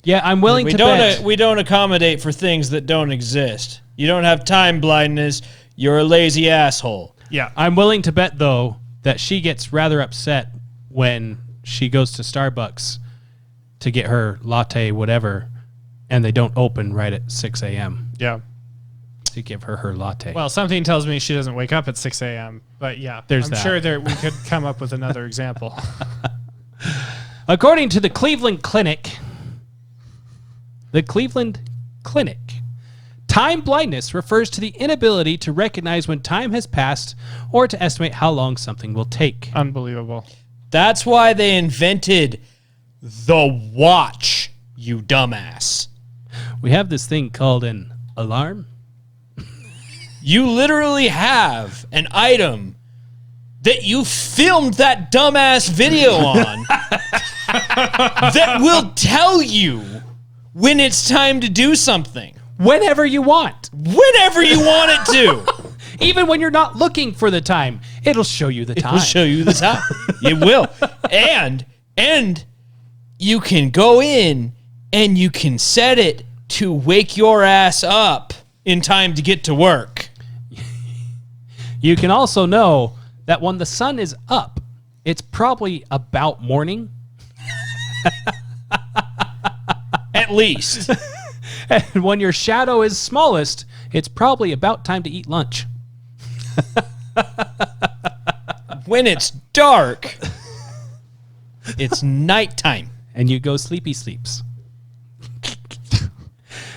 Yeah, I'm willing to bet. We don't accommodate for things that don't exist. You don't have time blindness. You're a lazy asshole. Yeah. I'm willing to bet, though, that she gets rather upset when she goes to Starbucks to get her latte, whatever, and they don't open right at 6 a.m. Yeah. to give her latte. Well, something tells me she doesn't wake up at 6 a.m. But yeah, There's I'm that. sure we could come up with another example. According to the Cleveland Clinic, time blindness refers to the inability to recognize when time has passed or to estimate how long something will take. Unbelievable. That's why they invented the watch, you dumbass. We have this thing called an alarm. You literally have an item that you filmed that dumbass video on that will tell you when it's time to do something. Whenever you want. Whenever you want it to. Even when you're not looking for the time, it'll show you the time. It'll show you the time. It will. And you can go in and you can set it to wake your ass up in time to get to work. You can also know that when the sun is up, it's probably about morning. At least. And when your shadow is smallest, it's probably about time to eat lunch. When it's dark, it's nighttime. And you go sleepy sleeps.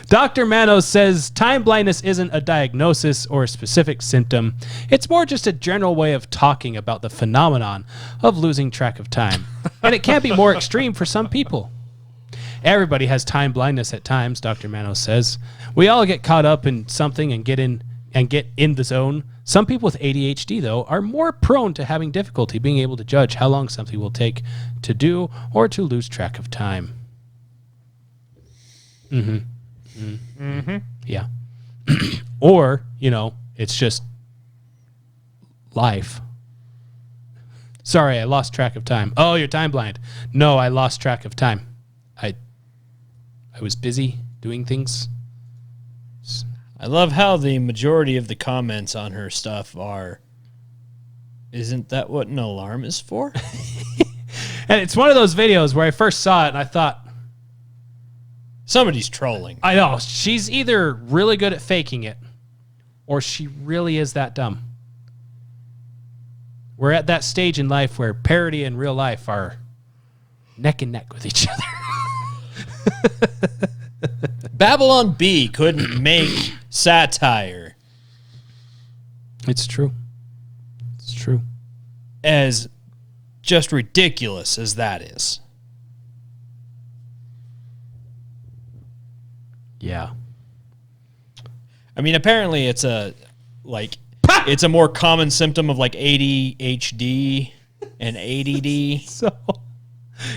Dr. Manos says time blindness isn't a diagnosis or a specific symptom. It's more just a general way of talking about the phenomenon of losing track of time. And it can be more extreme for some people. Everybody has time blindness at times, Dr. Manos says. We all get caught up in something and get in the zone. Some people with ADHD, though, are more prone to having difficulty being able to judge how long something will take to do or to lose track of time. Yeah. Or, it's just life. Sorry, I lost track of time. Oh, you're time blind. No, I lost track of time. I was busy doing things. I love how the majority of the comments on her stuff are, isn't that what an alarm is for? And it's one of those videos where I first saw it and I thought, somebody's trolling. I know, she's either really good at faking it or she really is that dumb. We're at that stage in life where parody and real life are neck and neck with each other. Babylon Bee couldn't make satire It's true. It's true. as just ridiculous as that is. Yeah. I mean, apparently it's a more common symptom of like ADHD and ADD, So,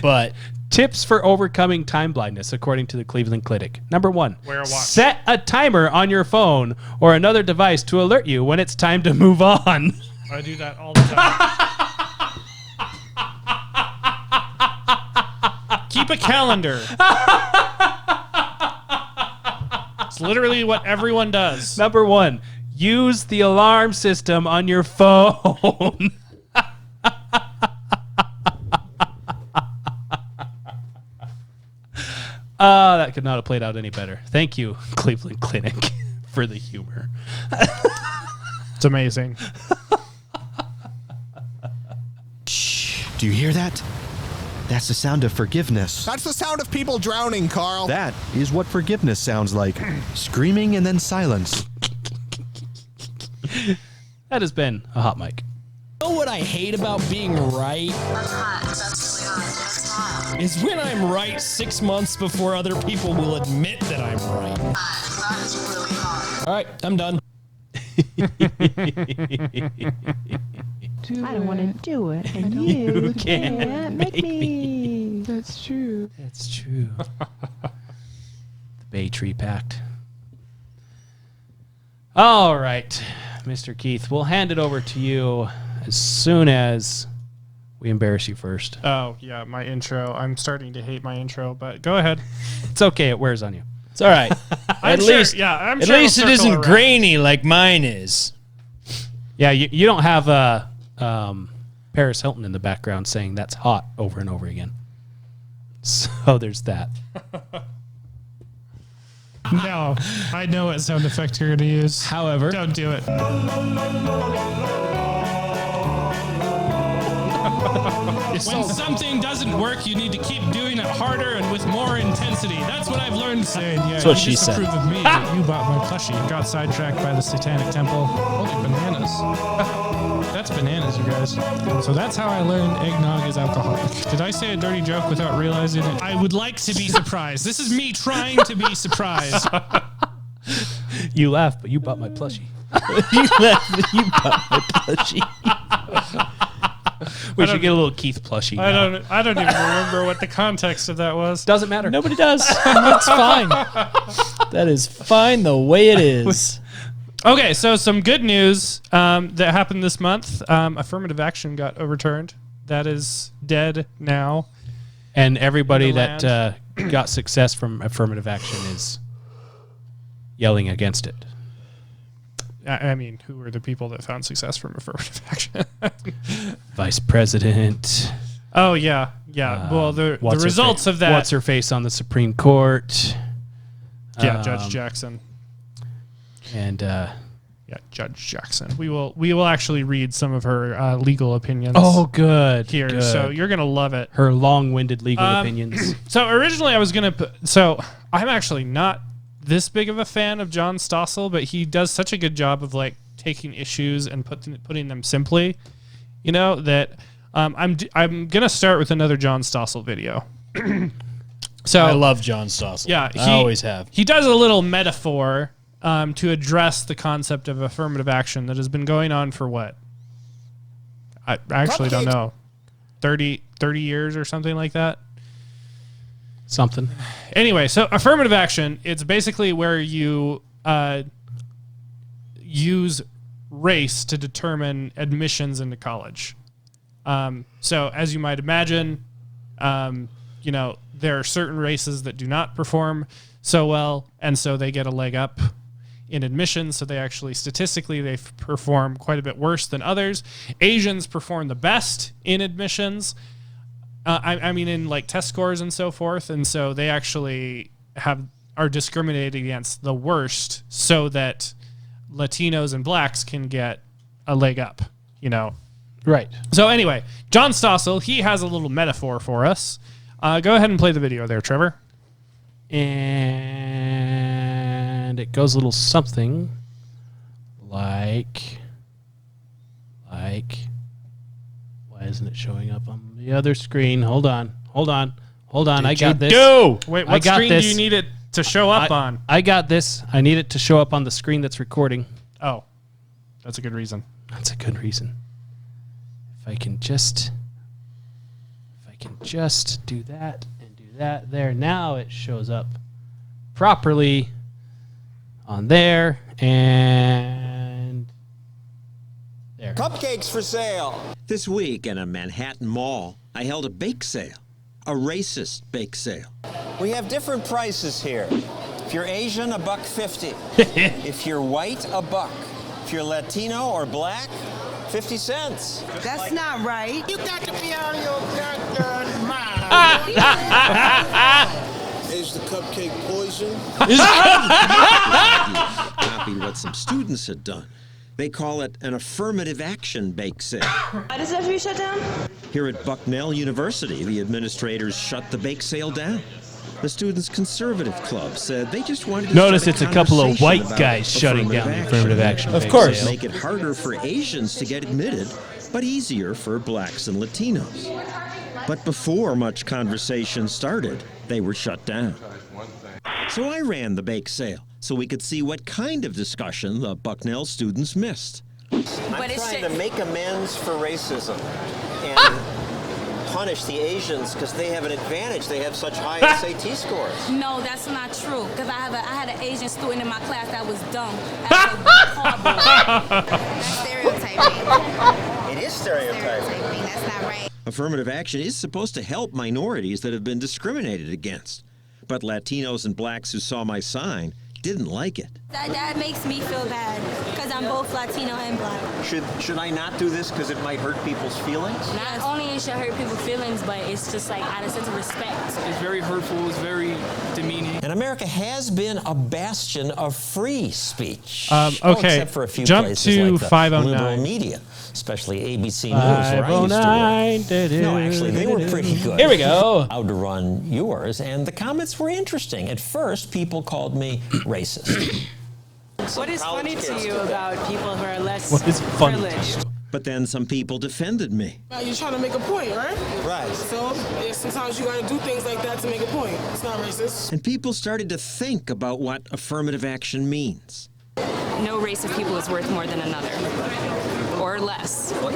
but tips for overcoming time blindness, according to the Cleveland Clinic. Number 1, Wear a watch. set a timer on your phone or another device to alert you when it's time to move on. I do that all the time. Keep a calendar. It's literally what everyone does. Number 1, use the alarm system on your phone. That could not have played out any better. Thank you, Cleveland Clinic, for the humor. It's amazing. Do you hear that? That's the sound of forgiveness. That's the sound of people drowning, Carl. That is what forgiveness sounds like. Screaming and then silence. That has been a hot mic. You know what I hate about being right? Is when I'm right 6 months before other people will admit that I'm right. All right, I'm done. I don't want to do it, and you can't make me. That's true. That's true. The Bay Tree Pact. All right, Mr. Keith, we'll hand it over to you as soon as we embarrass you first. Oh, yeah, my intro. I'm starting to hate my intro, but go ahead. It's okay. It wears on you. It's all right. At least it isn't grainy like mine is. Yeah, you don't have Paris Hilton in the background saying that's hot over and over again. So there's that. No, I know what sound effect you're going to use. However, don't do it. When something doesn't work, you need to keep doing it harder and with more intensity. That's what I've learned. Saying, yeah, that's what she said. Disapprove of me that you bought my plushie and got sidetracked by the Satanic Temple. Holy bananas. That's bananas, you guys. So that's how I learned eggnog is alcoholic. Did I say a dirty joke without realizing it? I would like to be surprised. This is me trying to be surprised. You laugh, but you bought my plushie. You laugh, but you bought my plushie. We should get a little Keith plushie now. I don't even remember what the context of that was. Doesn't matter. Nobody does. That's fine. That is fine the way it is. Okay, so some good news that happened this month. Affirmative action got overturned. That is dead now. And everybody that got success from affirmative action is yelling against it. I mean, who were the people that found success from affirmative action? Vice President. Oh, yeah. Well, the results of that. What's her face on the Supreme Court? Yeah, Judge Jackson. And yeah, Judge Jackson. We will actually read some of her legal opinions. Oh, good. Here, good. So you're gonna love it. Her long-winded legal opinions. So originally, I was gonna put. So I'm actually not this big of a fan of John Stossel, but he does such a good job of like taking issues and putting them simply. You know that I'm gonna start with another John Stossel video. So I love John Stossel. Yeah, I always have. He does a little metaphor to address the concept of affirmative action that has been going on for what? I actually don't know. 30 years or something like that. Something. Anyway, so affirmative action, it's basically where you use race to determine admissions into college. So as you might imagine, there are certain races that do not perform so well, and so they get a leg up in admissions. So they actually, statistically, they perform quite a bit worse than others. Asians perform the best in admissions. I mean, in like test scores and so forth. And so they actually are discriminated against the worst so that Latinos and blacks can get a leg up, Right. So anyway, John Stossel, he has a little metaphor for us. Go ahead and play the video there, Trevor. And it goes a little something like why isn't it showing up on the other screen? Hold on. I got this. Wait, what screen do you need it to show up on? I got this. I need it to show up on the screen that's recording. Oh, that's a good reason. That's a good reason. If I can just do that and do that there. Now it shows up properly on there and there. Cupcakes for sale. This week in a Manhattan mall, I held a bake sale. A racist bake sale. We have different prices here. If you're Asian, $1.50. If you're white, $1. If you're Latino or black, 50 cents. That's not right. You got to be out of your goddamn mind. Is the cupcake poison? Copied what some students had done. They call it an affirmative action bake sale. Why does it have to be shut down? Here at Bucknell University, the administrators shut the bake sale down. The Students' Conservative Club said they just wanted to Notice start it's a couple of conversation white about guys shutting down the affirmative action. Of course. Make it harder for Asians to get admitted, but easier for blacks and Latinos. But before much conversation started, they were shut down. So I ran the bake sale so we could see what kind of discussion the Bucknell students missed. I'm trying to make amends for racism and punish the Asians because they have an advantage. They have such high SAT scores. No, that's not true. Because I had an Asian student in my class that was dumb. That's stereotyping. It is stereotyping. That's not right. Affirmative action is supposed to help minorities that have been discriminated against. But Latinos and blacks who saw my sign didn't like it. That makes me feel bad because I'm both Latino and black. Should I not do this because it might hurt people's feelings? Not only it should hurt people's feelings, but it's just like out of sense of respect. It's very hurtful. It's very demeaning. And America has been a bastion of free speech. Okay, except for a few jump places to like the 509. liberal media, especially ABC News, where I used to work. No, actually, they were pretty good. Here we go. How to run yours, and the comments were interesting. At first, people called me racist. What is funny to you about people who are less privileged? But then some people defended me. You're trying to make a point, right? Right. So sometimes you got to do things like that to make a point. It's not racist. And people started to think about what affirmative action means. No race of people is worth more than another, or less. Well,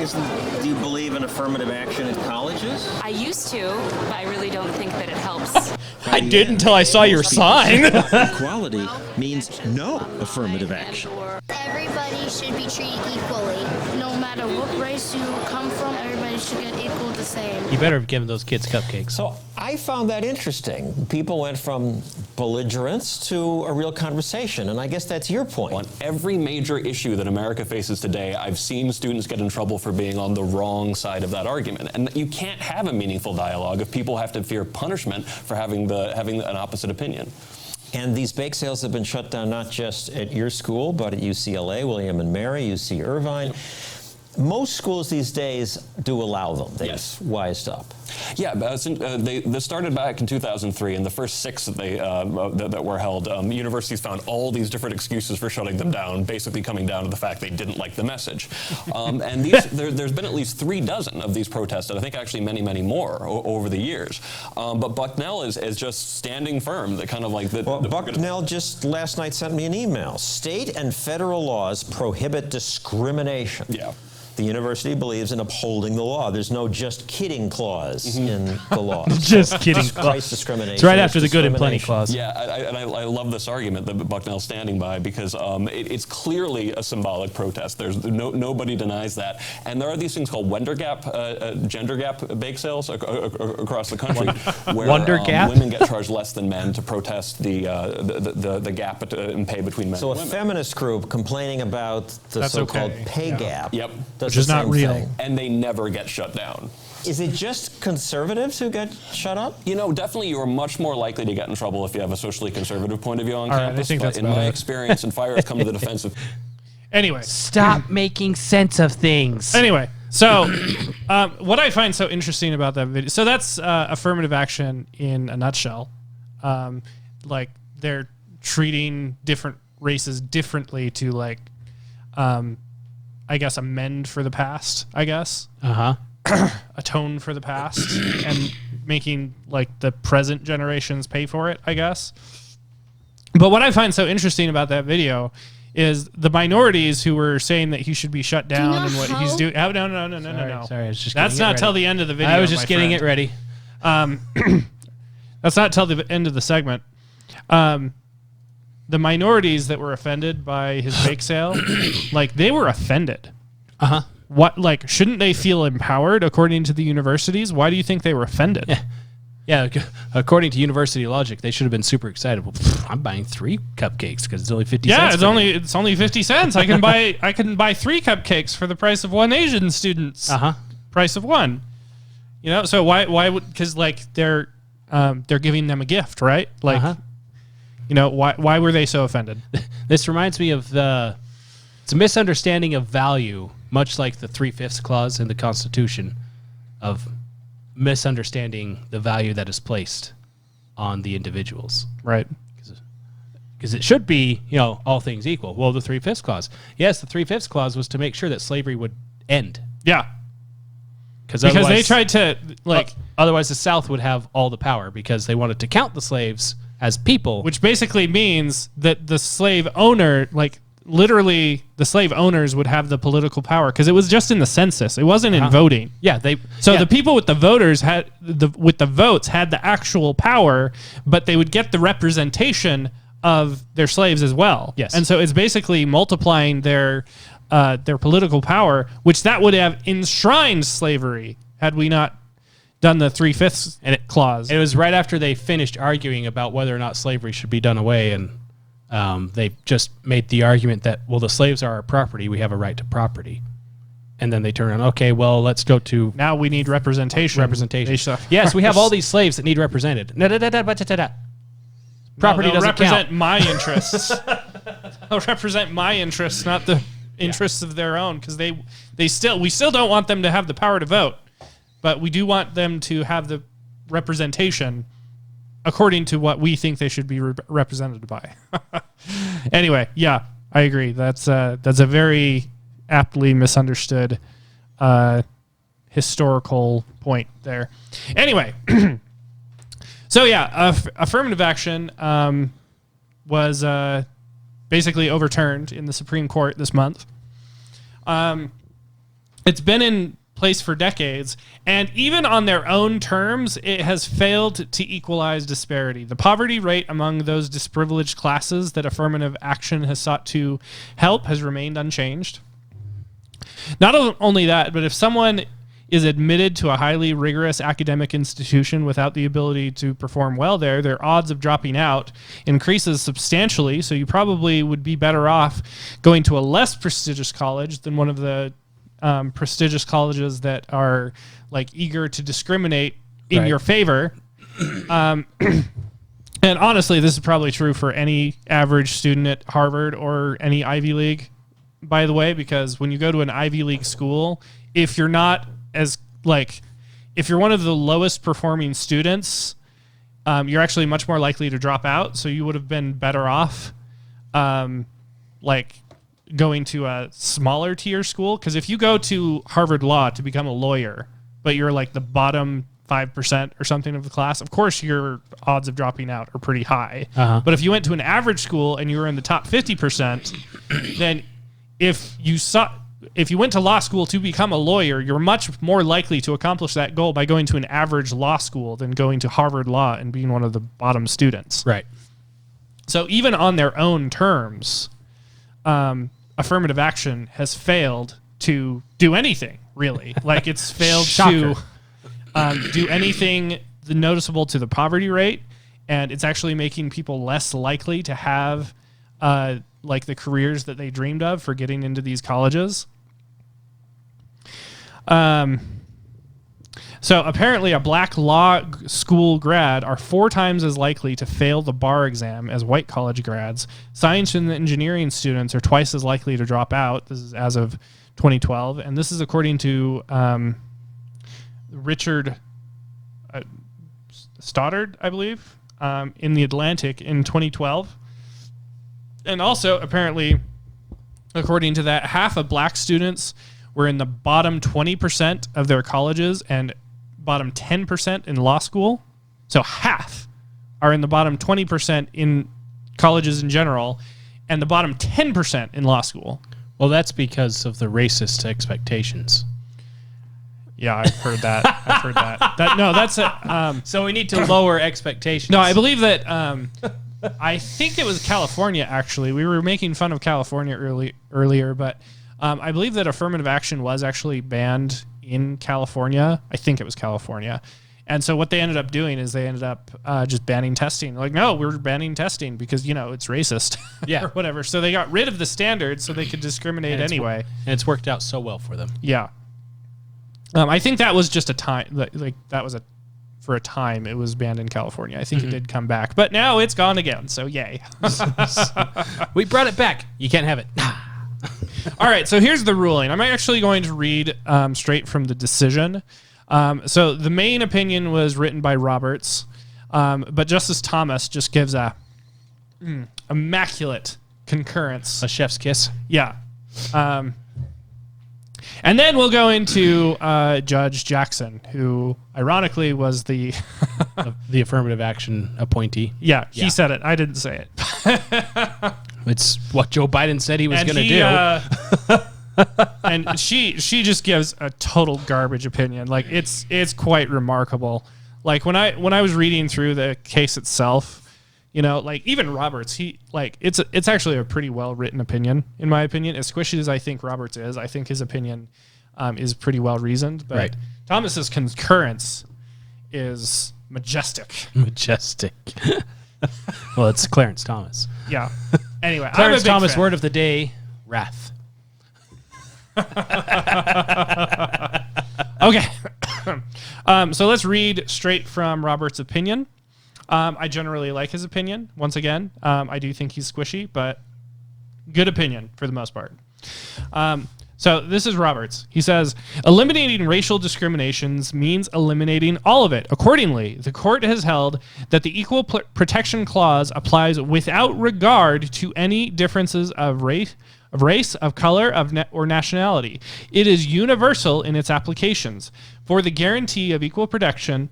do you believe in affirmative action in colleges? I used to, but I really don't think that it helps. I did until I saw your sign. Equality means no affirmative action. Everybody should be treated equally. No matter what race you come from, everybody should get equal the same. You better have given those kids cupcakes. So I found that interesting. People went from belligerence to a real conversation, and I guess that's your point. On every major issue that America faces today, I've seen students get in trouble for being on the wrong side of that argument. And you can't have a meaningful dialogue if people have to fear punishment for having an opposite opinion. And these bake sales have been shut down not just at your school, but at UCLA, William and Mary, UC Irvine. Most schools these days do allow them. They've wised up. Yeah, this started back in 2003, and the first 6 that were held, universities found all these different excuses for shutting them down, basically coming down to the fact they didn't like the message. And there's been at least 3 dozen of these protests, and I think actually many, many more over the years. But Bucknell is just standing firm. That kind of like Bucknell just last night sent me an email. State and federal laws prohibit discrimination. Yeah. The university believes in upholding the law. There's no just kidding clause in the law. Just kidding clause. Discrimination. It's right after the good and plenty clause. Yeah, I love this argument that Bucknell's standing by because it's clearly a symbolic protest. There's nobody denies that. And there are these things called gender gap bake sales across the country where women get charged less than men to protest the gap in pay between men and women. So a feminist group complaining about the so-called pay gap. Yep. Which is not real. And they never get shut down. Is it just conservatives who get shut up? You know, definitely you are much more likely to get in trouble if you have a socially conservative point of view on campus. I think but that's in my experience, and fire has come to the defensive. Anyway. Stop making sense of things. Anyway, so what I find so interesting about that video, so that's affirmative action in a nutshell. Like they're treating different races differently to like, I guess, amend for the past, I guess. Atone for the past and making like the present generations pay for it, I guess. But what I find so interesting about that video is the minorities who were saying that he should be shut down and what he's doing. Oh, no. Sorry, I was just that's not till the end of the video. I was just getting it ready. That's not till the end of the segment. The minorities that were offended by his bake sale, like they were offended. What, like, shouldn't they feel empowered according to the universities? Why do you think they were offended? Yeah, according to university logic, they should have been super excited. Well, I'm buying 3 cupcakes because it's only 50 cents. Yeah, it's only 50 cents. I can buy 3 cupcakes for the price of one Asian student's price of one. You know, so why would, because like they're giving them a gift, right? Like, you know, why were they so offended? This reminds me of it's a misunderstanding of value, much like the 3/5 clause in the Constitution, of misunderstanding the value that is placed on the individuals. Right. Because it should be, you know, all things equal. Well, the 3/5 clause. Yes, the 3/5 clause was to make sure that slavery would end. Yeah. Because they tried to, like... Otherwise, the South would have all the power because they wanted to count the slaves as people. Which basically means that the slave owner, like, literally the slave owners would have the political power because it was just in the census. It wasn't in voting. Yeah, the people with the voters with the votes had the actual power, but they would get the representation of their slaves as well. Yes. And so it's basically multiplying their political power, which that would have enshrined slavery had we not done the 3/5 clause. It was right after they finished arguing about whether or not slavery should be done away, and they just made the argument that, well, the slaves are our property, we have a right to property. And then they turn around, okay, well, let's go to... Now we need representation. Yes, we have all these slaves that need represented. Property doesn't represent count. my interests. They'll represent my interests, not the interests of their own, because we still don't want them to have the power to vote, but we do want them to have the representation according to what we think they should be represented by. Anyway, yeah, I agree. That's a very aptly misunderstood historical point there. Anyway, so yeah, affirmative action was basically overturned in the Supreme Court this month. It's been in place for decades, and even on their own terms, it has failed to equalize disparity. The poverty rate among those disprivileged classes that affirmative action has sought to help has remained unchanged. Not only that, but if someone is admitted to a highly rigorous academic institution without the ability to perform well there, their odds of dropping out increases substantially, so you probably would be better off going to a less prestigious college than one of the prestigious colleges that are like eager to discriminate in your favor. And honestly, this is probably true for any average student at Harvard or any Ivy League, by the way, because when you go to an Ivy League school, if you're not if you're one of the lowest performing students, you're actually much more likely to drop out. So you would have been better off, going to a smaller tier school. Because if you go to Harvard Law to become a lawyer, but you're like the bottom 5% or something of the class, of course your odds of dropping out are pretty high. But if you went to an average school and you were in the top 50%, then if you went to law school to become a lawyer, you're much more likely to accomplish that goal by going to an average law school than going to Harvard Law and being one of the bottom students. Right. So even on their own terms, affirmative action has failed to do anything, really. Like, it's failed to do anything noticeable to the poverty rate, and it's actually making people less likely to have the careers that they dreamed of for getting into these colleges. So apparently a black law school grad are 4 times as likely to fail the bar exam as white college grads. Science and engineering students are twice as likely to drop out. This is as of 2012. And this is according to Richard Stoddard, I believe, in The Atlantic in 2012. And also, apparently, according to that, half of black students were in the bottom 20% of their colleges and bottom 10% in law school. So half are in the bottom 20% in colleges in general and the bottom 10% in law school. Well, that's because of the racist expectations. Yeah, I've heard that. So we need to lower expectations. No, I believe that... I think it was California, actually. We were making fun of California earlier, but I believe that affirmative action was actually banned in California. I think it was California. And so what they ended up doing is they ended up just banning testing. Like, no, we're banning testing because, it's racist or whatever. So they got rid of the standards so they could discriminate anyway. And it's worked out so well for them. Yeah. I think that was just a time, for a time it was banned in California. I think it did come back, but now it's gone again. So yay. We brought it back. You can't have it. All right. So here's the ruling. I'm actually going to read straight from the decision. So the main opinion was written by Roberts, but Justice Thomas just gives a immaculate concurrence. A chef's kiss. Yeah. And then we'll go into Judge Jackson, who ironically was the the affirmative action appointee. Yeah, he said it. I didn't say it. It's what Joe Biden said he was going to do. And she just gives a total garbage opinion. Like it's quite remarkable. Like when I was reading through the case itself, like even Roberts, it's actually a pretty well written opinion in my opinion. As squishy as I think Roberts is, I think his opinion is pretty well reasoned. But right. Thomas's concurrence is majestic. Majestic. Well, it's Clarence Thomas. Yeah. Anyway, Clarence I'm a big Thomas fan. word of the day: wrath. Okay. So let's read straight from Robert's opinion. I generally like his opinion. Once again, I do think he's squishy, but good opinion for the most part. So this is Roberts. He says, eliminating racial discriminations means eliminating all of it. Accordingly, the court has held that the Equal Protection Clause applies without regard to any differences of race, of color, or nationality. It is universal in its applications. For the guarantee of equal protection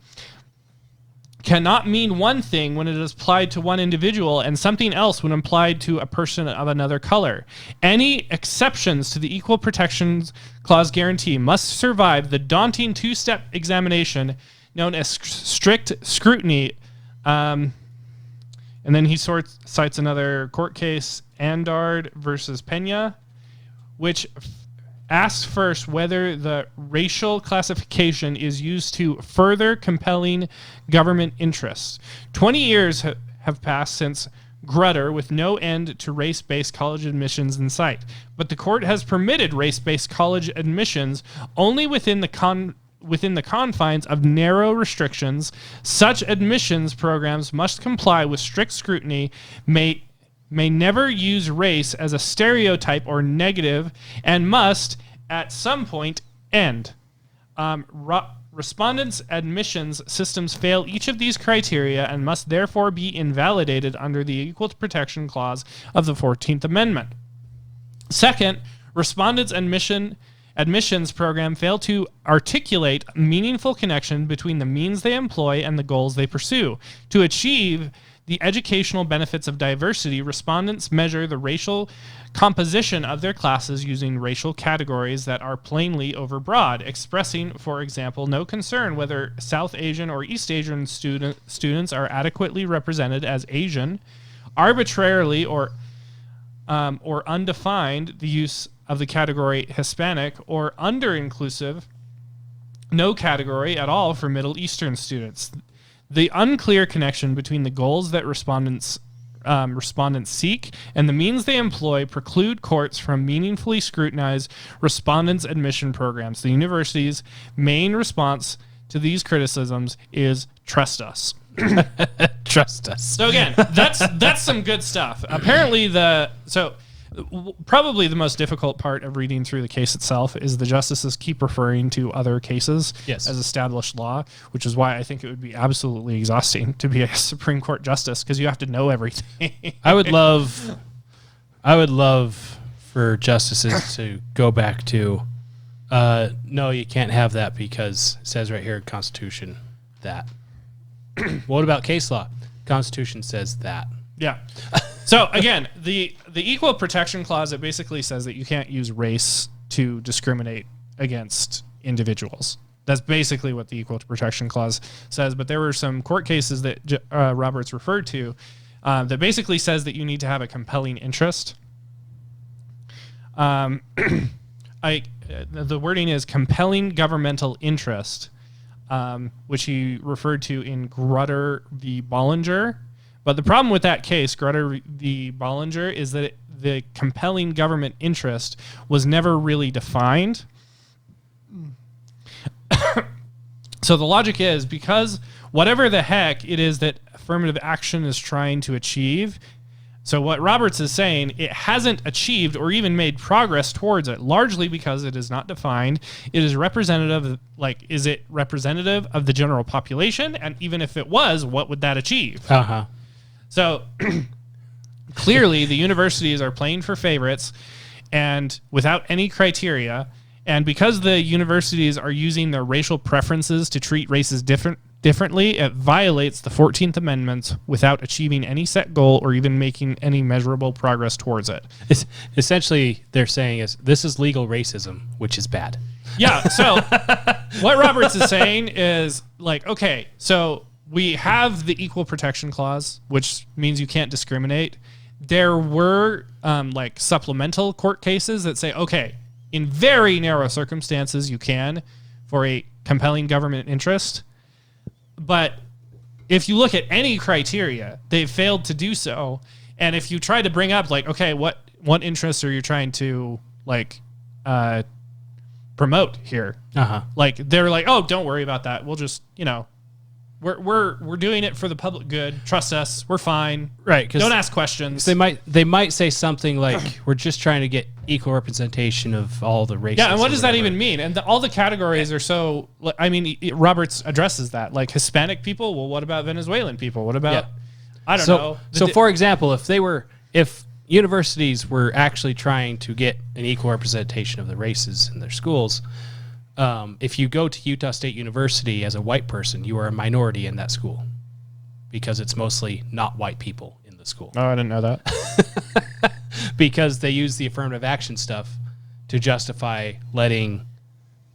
cannot mean one thing when it is applied to one individual and something else when applied to a person of another color. Any exceptions to the Equal Protection Clause guarantee must survive the daunting two-step examination known as strict scrutiny. And then he cites another court case, Andard versus Pena, which asks first whether the racial classification is used to further compelling government interests. 20 years have passed since Grutter, with no end to race-based college admissions in sight. But the court has permitted race-based college admissions only within the confines of narrow restrictions. Such admissions programs must comply with strict scrutiny, may never use race as a stereotype or negative, and must, at some point, end. Respondents' admissions systems fail each of these criteria and must therefore be invalidated under the Equal Protection Clause of the 14th Amendment. Second, respondents' admissions program fail to articulate meaningful connection between the means they employ and the goals they pursue. To achieve the educational benefits of diversity, respondents measure the racial composition of their classes using racial categories that are plainly overbroad, expressing, for example, no concern whether South Asian or East Asian students are adequately represented as Asian, arbitrarily or undefined the use of the category Hispanic, or under-inclusive, no category at all for Middle Eastern students. The unclear connection between the goals that respondents seek and the means they employ preclude courts from meaningfully scrutinize respondents' admission programs. The university's main response to these criticisms is trust us. Trust us. So again, that's some good stuff. Apparently probably the most difficult part of reading through the case itself is the justices keep referring to other cases as established law, which is why I think it would be absolutely exhausting to be a Supreme Court justice, because you have to know everything. I would love for justices to go back to, no, you can't have that because it says right here in Constitution that. What about case law? Constitution says that. Yeah. So again, the Equal Protection Clause, it basically says that you can't use race to discriminate against individuals. That's basically what the Equal Protection Clause says. But there were some court cases that Roberts referred to that basically says that you need to have a compelling interest. The wording is compelling governmental interest which he referred to in Grutter v. Bollinger. But the problem with that case, Grutter v. Bollinger, is that the compelling government interest was never really defined. So the logic is, because whatever the heck it is that affirmative action is trying to achieve, so what Roberts is saying, it hasn't achieved or even made progress towards it, largely because it is not defined. It is representative, like, is it representative of the general population? And even if it was, what would that achieve? Uh-huh. So clearly the universities are playing for favorites and without any criteria. And because the universities are using their racial preferences to treat races differently, it violates the 14th Amendment without achieving any set goal or even making any measurable progress towards it. It's, essentially, they're saying is this is legal racism, which is bad. Yeah, so what Roberts is saying is, like, okay, so we have the Equal Protection Clause, which means you can't discriminate. There were like supplemental court cases that say, okay, in very narrow circumstances, you can for a compelling government interest. But if you look at any criteria, they've failed to do so. And if you try to bring up, like, okay, what interests are you trying to, like, promote here? Uh-huh. Like, they're like, oh, don't worry about that. We'll just, you know, we're doing it for the public good. Trust us. We're fine. Right. Don't ask questions. They might say something like, we're just trying to get equal representation of all the races. Yeah, and what does that even mean? And all the categories are so, I mean, Roberts addresses that. Like, Hispanic people, well, what about Venezuelan people? What about, I don't know. So, for example, if universities were actually trying to get an equal representation of the races in their schools, if you go to Utah State University as a white person, you are a minority in that school because it's mostly not white people in the school. Oh, I didn't know that. Because they use the affirmative action stuff to justify letting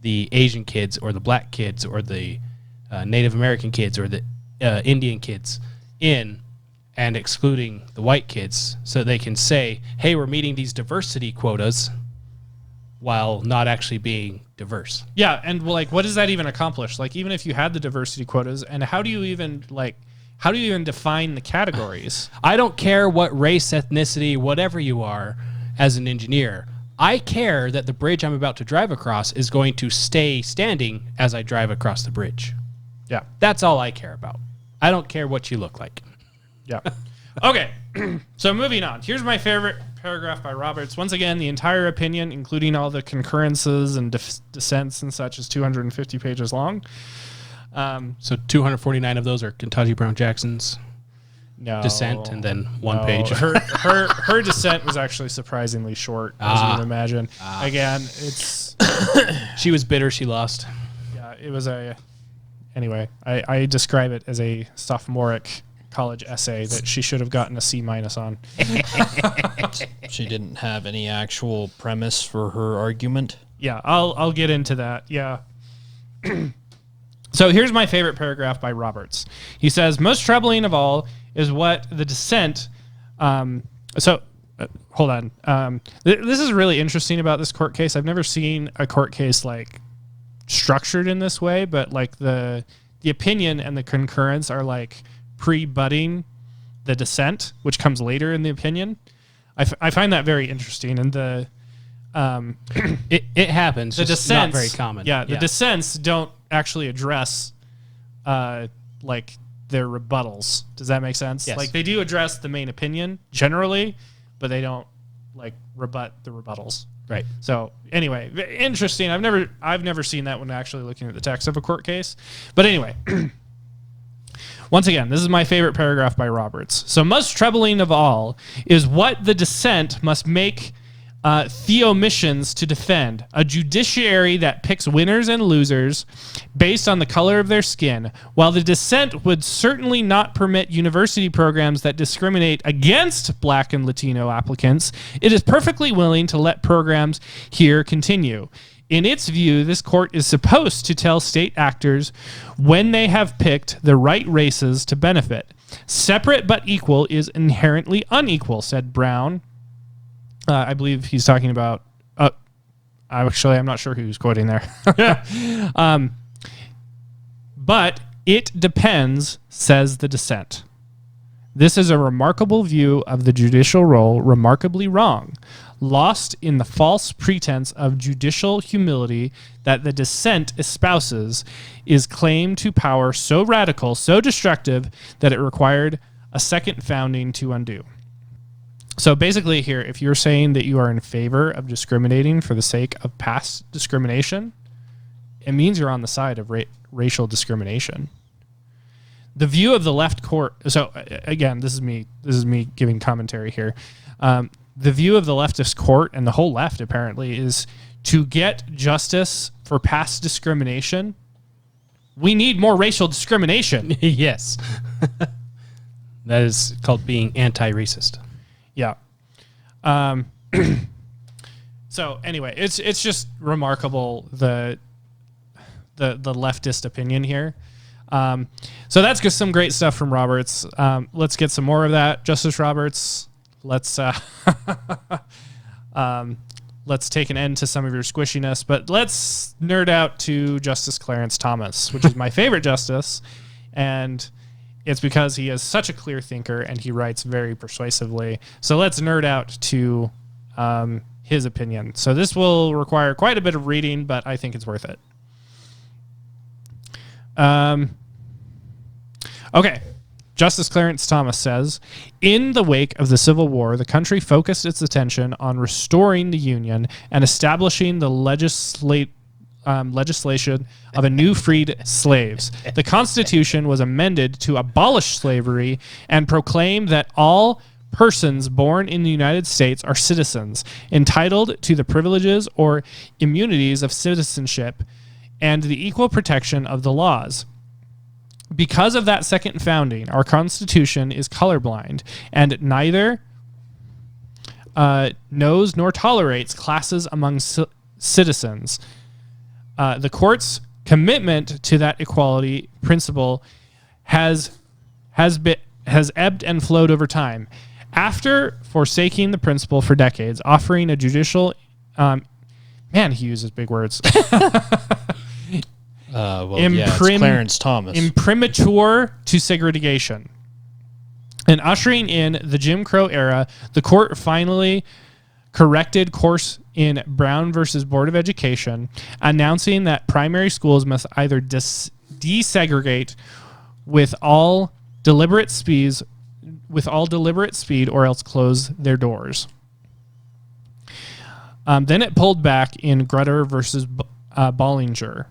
the Asian kids or the black kids or the Native American kids or the Indian kids in and excluding the white kids so they can say, hey, we're meeting these diversity quotas while not actually being diverse. Yeah, and like, what does that even accomplish? Like, even if you had the diversity quotas, and how do you even define the categories? I don't care what race, ethnicity, whatever you are as an engineer. I care that the bridge I'm about to drive across is going to stay standing as I drive across the bridge. Yeah. That's all I care about. I don't care what you look like. Yeah. Okay. So moving on. Here's my favorite paragraph by Roberts. Once again, the entire opinion, including all the concurrences and dissents and such, is 250 pages long. So 249 of those are Ketanji Brown Jackson's dissent, and then one page. Her dissent was actually surprisingly short, as you can imagine. Again, it's she was bitter she lost. Yeah, it was anyway, I describe it as a sophomoric college essay that she should have gotten a C- on. She didn't have any actual premise for her argument. Yeah, I'll get into that. Yeah. So here's my favorite paragraph by Roberts. He says, most troubling of all is what the dissent... hold on. This is really interesting about this court case. I've never seen a court case like structured in this way, but like the opinion and the concurrence are like pre-butting the dissent, which comes later in the opinion. I find that very interesting. And the it happens. The just dissents, not very common. Yeah, the dissents don't actually address like their rebuttals. Does that make sense? Yes. Like they do address the main opinion generally, but they don't like rebut the rebuttals. Right. So anyway, interesting. I've never seen that when actually looking at the text of a court case. But anyway, once again, this is my favorite paragraph by Roberts. So most troubling of all is what the dissent must make theomissions to defend, a judiciary that picks winners and losers based on the color of their skin. While the dissent would certainly not permit university programs that discriminate against Black and Latino applicants, it is perfectly willing to let programs here continue. In its view, this court is supposed to tell state actors when they have picked the right races to benefit. Separate but equal is inherently unequal, said Brown. I believe he's talking about... I'm not sure who's quoting there. But it depends, says the dissent. This is a remarkable view of the judicial role, remarkably wrong, lost in the false pretense of judicial humility that the dissent espouses, is claim to power so radical, so destructive, that it required a second founding to undo. So basically here, if you're saying that you are in favor of discriminating for the sake of past discrimination, it means you're on the side of racial discrimination. The view of the left court. So again, this is me giving commentary here. The view of the leftist court and the whole left apparently is to get justice for past discrimination. We need more racial discrimination. Yes. That is called being anti-racist. Yeah. So anyway, it's just remarkable the leftist opinion here. So that's just some great stuff from Roberts. Let's get some more of that. Justice Roberts, let's take an end to some of your squishiness, but let's nerd out to Justice Clarence Thomas, which is my favorite justice. And it's because he is such a clear thinker and he writes very persuasively. So let's nerd out to his opinion. So this will require quite a bit of reading, but I think it's worth it. Okay. Justice Clarence Thomas says, in the wake of the Civil War, the country focused its attention on restoring the Union and establishing the legislation of a new freed slaves. The Constitution was amended to abolish slavery and proclaim that all persons born in the United States are citizens, entitled to the privileges or immunities of citizenship and the equal protection of the laws. Because of that second founding, our Constitution is colorblind and neither knows nor tolerates classes among citizens. The court's commitment to that equality principle has ebbed and flowed over time. After forsaking the principle for decades, offering a judicial... man, he uses big words. It's Clarence Thomas. Imprimatur to segregation. And ushering in the Jim Crow era, the court finally corrected course in Brown versus Board of Education, announcing that primary schools must either desegregate with all deliberate speed or else close their doors. Then it pulled back in Grutter versus Bollinger,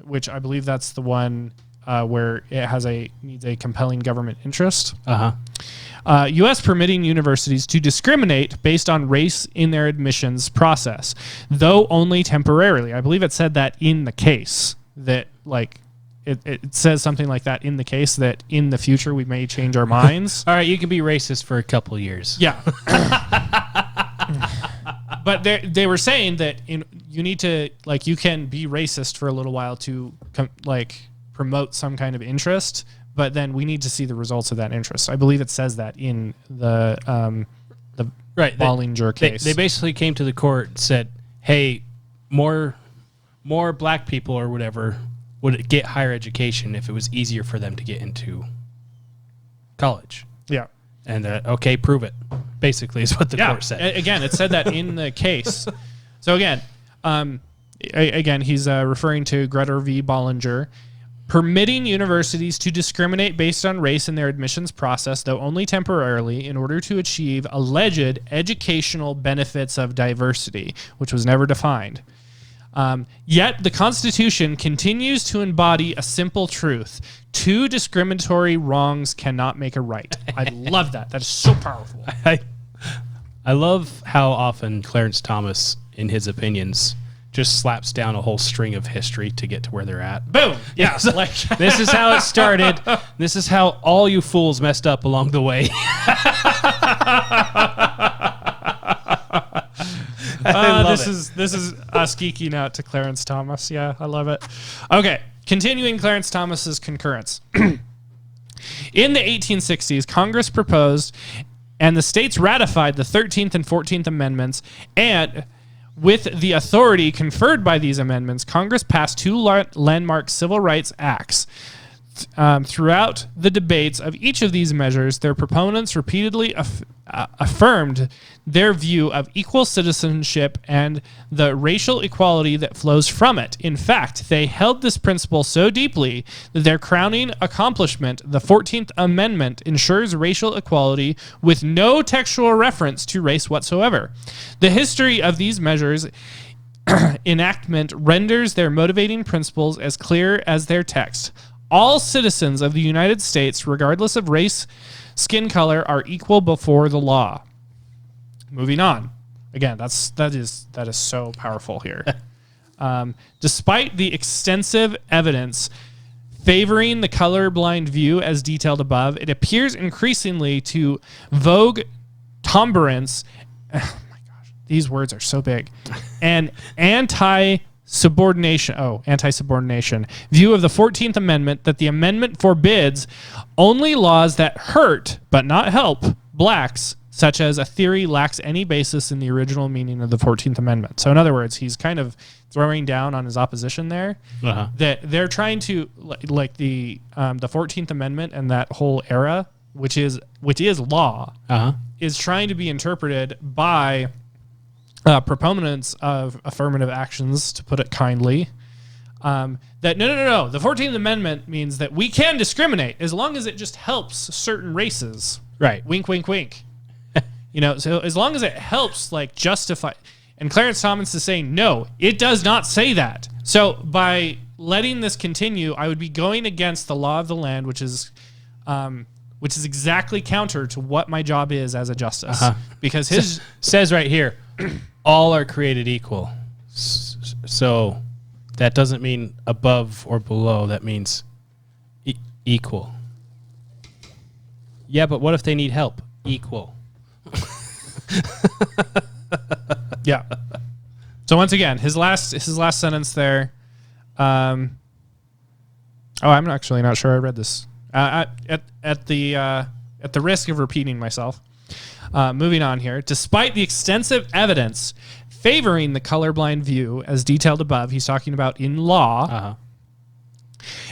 which I believe that's the one where it needs a compelling government interest. U.S. permitting universities to discriminate based on race in their admissions process, though only temporarily. I believe it said that in the case that, like, it says something like that in the case that in the future we may change our minds. All right, you can be racist for a couple years. Yeah. But they were saying that you need to, like, you can be racist for a little while to promote some kind of interest, but then we need to see the results of that interest. I believe it says that in the Bollinger case. They basically came to the court and said, hey, more black people or whatever would get higher education if it was easier for them to get into college. Yeah. And okay, prove it. Basically, is what the court said. Again, it said that in the case. So again, he's referring to Grutter v. Bollinger, permitting universities to discriminate based on race in their admissions process, though only temporarily, in order to achieve alleged educational benefits of diversity, which was never defined. Yet the Constitution continues to embody a simple truth. Two discriminatory wrongs cannot make a right. I love that. That is so powerful. I love how often Clarence Thomas, in his opinions, just slaps down a whole string of history to get to where they're at. Boom! Yeah. This is how it started. This is how all you fools messed up along the way. This is us geeking out to Clarence Thomas. Yeah, I love it. Okay, continuing Clarence Thomas's concurrence. In the 1860s, Congress proposed and the states ratified the 13th and 14th Amendments, and With the authority conferred by these amendments, Congress passed two landmark civil rights acts. Throughout the debates of each of these measures, their proponents repeatedly affirmed their view of equal citizenship and the racial equality that flows from it. In fact, they held this principle so deeply that their crowning accomplishment, the 14th Amendment, ensures racial equality with no textual reference to race whatsoever. The history of these measures enactment renders their motivating principles as clear as their text. All citizens of the United States, regardless of race, skin color, are equal before the law. Moving on. Again, that is so powerful here. Despite the extensive evidence favoring the colorblind view as detailed above, it appears increasingly to vogue tolerance. Oh my gosh, these words are so big. And anti-subordination view of the 14th Amendment that the amendment forbids only laws that hurt but not help blacks, such as a theory lacks any basis in the original meaning of the 14th Amendment. So in other words, he's kind of throwing down on his opposition there. That they're trying to, like the 14th Amendment and that whole era, which is law, is trying to be interpreted by proponents of affirmative actions, to put it kindly, that no, the 14th Amendment means that we can discriminate as long as it just helps certain races. Right. Wink, wink, wink. So as long as it helps, like, justify. And Clarence Thomas is saying, no, it does not say that. So by letting this continue, I would be going against the law of the land, which is exactly counter to what my job is as a justice. Because his says right here, all are created equal. So that doesn't mean above or below. That means equal. Yeah, but what if they need help? Equal. Yeah. So once again, his last sentence there. I'm actually not sure I read this. At the risk of repeating myself. Moving on here. Despite the extensive evidence favoring the colorblind view, as detailed above, he's talking about in law.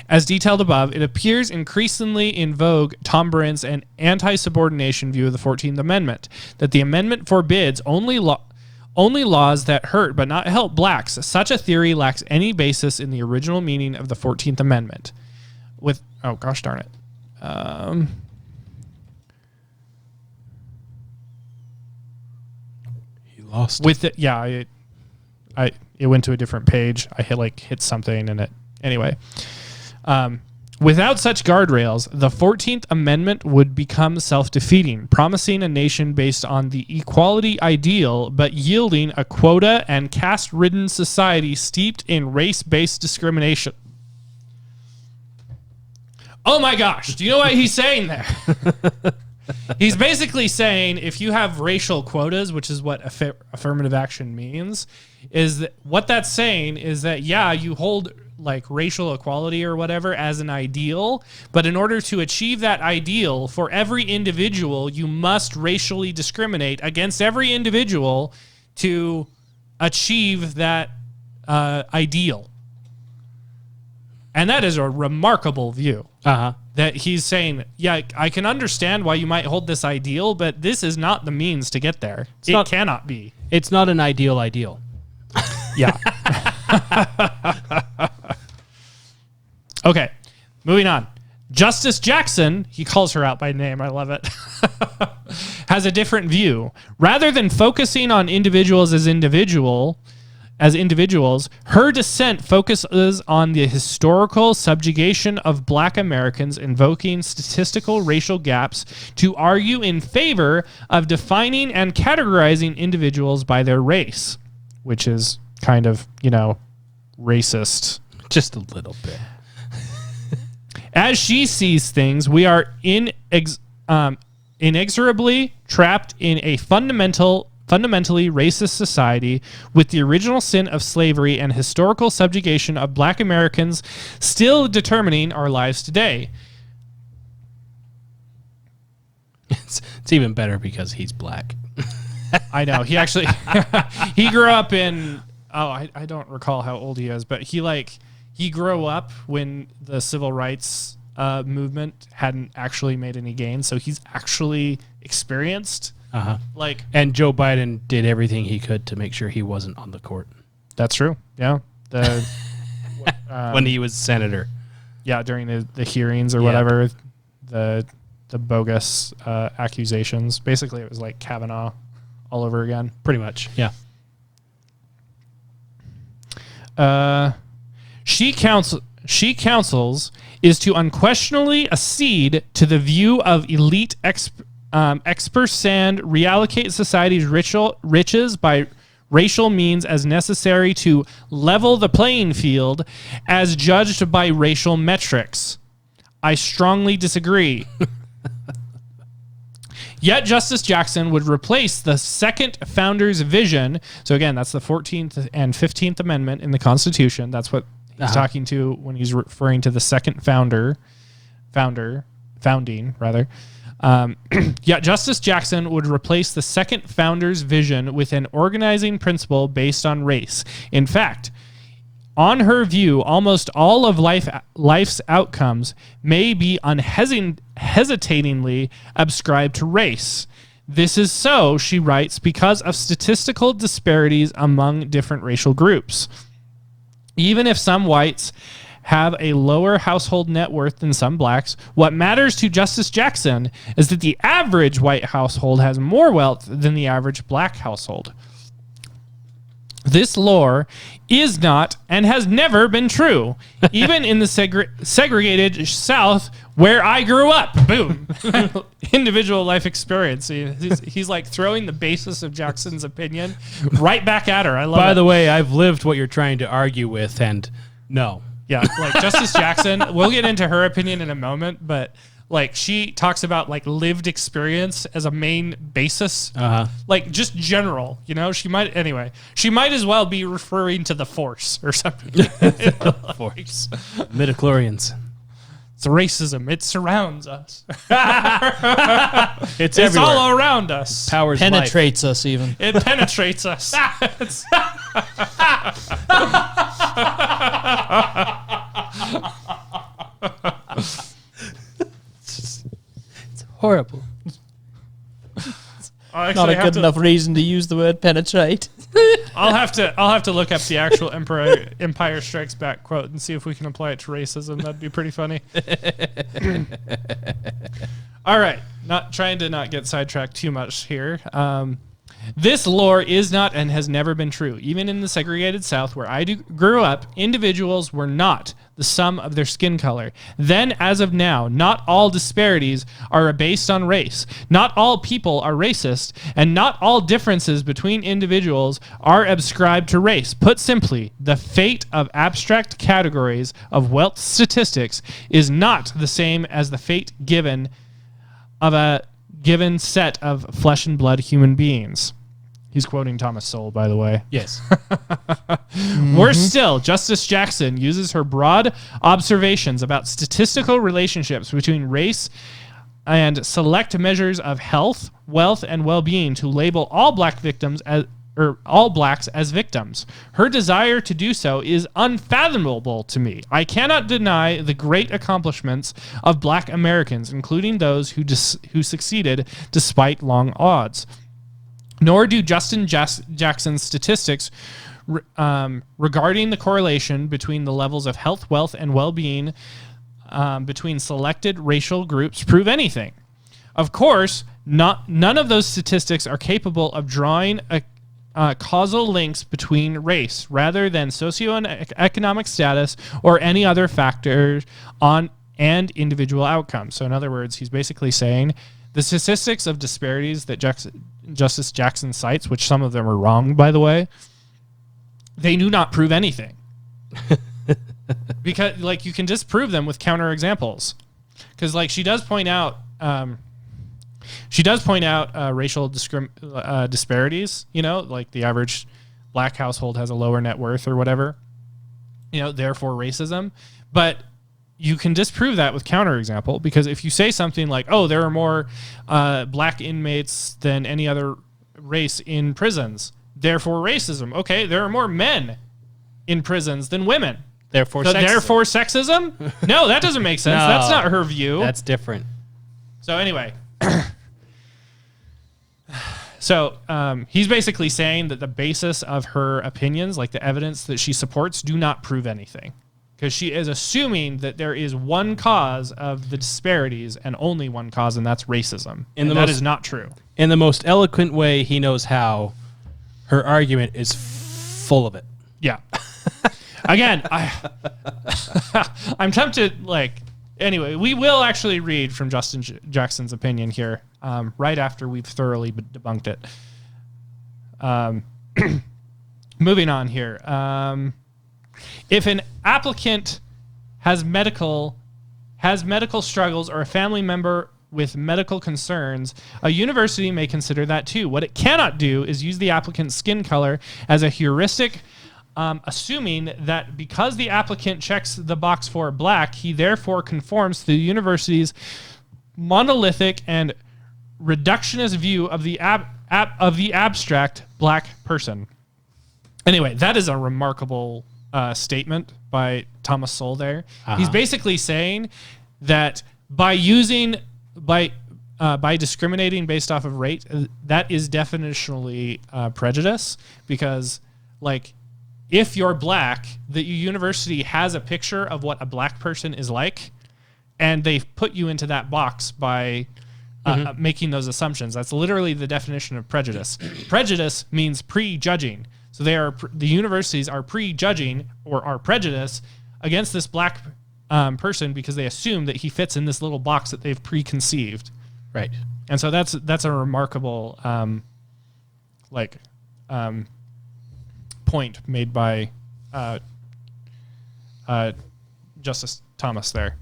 As detailed above, it appears increasingly in vogue Tomberance and anti-subordination view of the 14th Amendment, that the amendment forbids only laws that hurt but not help blacks. Such a theory lacks any basis in the original meaning of the 14th Amendment. Oh, gosh darn it. He lost with it. Yeah, it went to a different page. I hit something and it. Anyway, without such guardrails, the 14th Amendment would become self-defeating, promising a nation based on the equality ideal, but yielding a quota and caste-ridden society steeped in race-based discrimination. Oh my gosh, do you know what he's saying there? He's basically saying if you have racial quotas, which is what affirmative action means, is that what that's saying is that, yeah, you hold like racial equality or whatever as an ideal, but in order to achieve that ideal for every individual, you must racially discriminate against every individual to achieve that ideal. And that is a remarkable view. That he's saying, yeah, I can understand why you might hold this ideal, but this is not the means to get there. It cannot be. It's not an ideal. Yeah. Okay, moving on. Justice Jackson, he calls her out by name, I love it, has a different view. Rather than focusing on individuals as individuals, her dissent focuses on the historical subjugation of black Americans, invoking statistical racial gaps to argue in favor of defining and categorizing individuals by their race, which is kind of, racist. Just a little bit. As she sees things, we are inexorably trapped in a fundamentally racist society, with the original sin of slavery and historical subjugation of black Americans still determining our lives today. It's even better because he's black. I know. He actually he grew up in I don't recall how old he is, but he grew up when the civil rights movement hadn't actually made any gains, so he's actually experienced. And Joe Biden did everything he could to make sure he wasn't on the court. That's true. Yeah. When he was senator. Yeah, during the hearings or whatever, the bogus accusations. Basically, it was like Kavanaugh all over again. Pretty much, yeah. She counsels is to unquestionably accede to the view of elite experts and reallocate society's riches by racial means as necessary to level the playing field as judged by racial metrics. I strongly disagree. Yet Justice Jackson would replace the second founder's vision. So again, that's the 14th and 15th Amendment in the Constitution. That's what he's talking to when he's referring to the second founding. Yet Justice Jackson would replace the second founder's vision with an organizing principle based on race. In fact, on her view, almost all of life's outcomes may be unhesitatingly ascribed to race. This is so, she writes, because of statistical disparities among different racial groups. Even if some whites have a lower household net worth than some blacks, what matters to Justice Jackson is that the average white household has more wealth than the average black household. This lore is not and has never been true, even in the segregated South where I grew up. Boom. Individual life experience. He's like throwing the basis of Jackson's opinion right back at her. I love it. By the way, I've lived what you're trying to argue with, and no. Yeah, like Justice Jackson, we'll get into her opinion in a moment, but like she talks about like lived experience as a main basis, like just general, you know, she might as well be referring to the Force or something. Force. Midichlorians. It's racism. It surrounds us. It's everywhere. All around us. Powers penetrates us even. It penetrates us. It's horrible. Not a good enough reason to use the word penetrate. I'll have to look up the actual Empire Strikes Back quote and see if we can apply it to racism. That'd be pretty funny. All right, not trying to not get sidetracked too much here. This lore is not and has never been true. Even in the segregated South where I grew up, individuals were not the sum of their skin color. Then, as of now, not all disparities are based on race. Not all people are racist, and not all differences between individuals are ascribed to race. Put simply, the fate of abstract categories of wealth statistics is not the same as the fate given of a given set of flesh and blood human beings. He's quoting Thomas Sowell, by the way. Yes. Worse still, Justice Jackson uses her broad observations about statistical relationships between race and select measures of health, wealth, and well-being to label all black victims as all blacks as victims. Her desire to do so is unfathomable to me. I cannot deny the great accomplishments of black Americans, including those who succeeded despite long odds. Nor do Jackson's statistics regarding the correlation between the levels of health, wealth, and well-being between selected racial groups prove anything. Of course, none of those statistics are capable of drawing causal links between race rather than socioeconomic status or any other factor and individual outcomes. So in other words, he's basically saying the statistics of disparities that Justice Jackson cites, which some of them are wrong, by the way, they do not prove anything. Because like you can disprove them with counterexamples. Because like she does point out racial disparities, you know, like the average black household has a lower net worth or whatever, you know, therefore racism. But you can disprove that with counterexample, because if you say something like, oh, there are more black inmates than any other race in prisons. Therefore, racism. Okay, there are more men in prisons than women. Therefore, so sexism. Therefore, sexism? No, that doesn't make sense. No, That's not her view. That's different. So anyway, he's basically saying that the basis of her opinions, like the evidence that she supports, do not prove anything. Because she is assuming that there is one cause of the disparities and only one cause, and that's racism. And that is not true. In the most eloquent way he knows how, her argument is full of it. Yeah. Again, I'm tempted, anyway, we will actually read from Justin Jackson's opinion here right after we've thoroughly debunked it. Moving on here. If an applicant has medical struggles or a family member with medical concerns, a university may consider that too. What it cannot do is use the applicant's skin color as a heuristic, assuming that because the applicant checks the box for black, he therefore conforms to the university's monolithic and reductionist view of the abstract black person. Anyway, that is a remarkable statement by Thomas Sowell there. Uh-huh. He's basically saying that by discriminating based off of race, that is definitionally prejudice, because if you're black, the university has a picture of what a black person is like, and they've put you into that box by making those assumptions. That's literally the definition of prejudice. Prejudice means prejudging. So the universities are prejudging or are prejudiced against this black person because they assume that he fits in this little box that they've preconceived. Right. And so that's a remarkable point made by Justice Thomas there.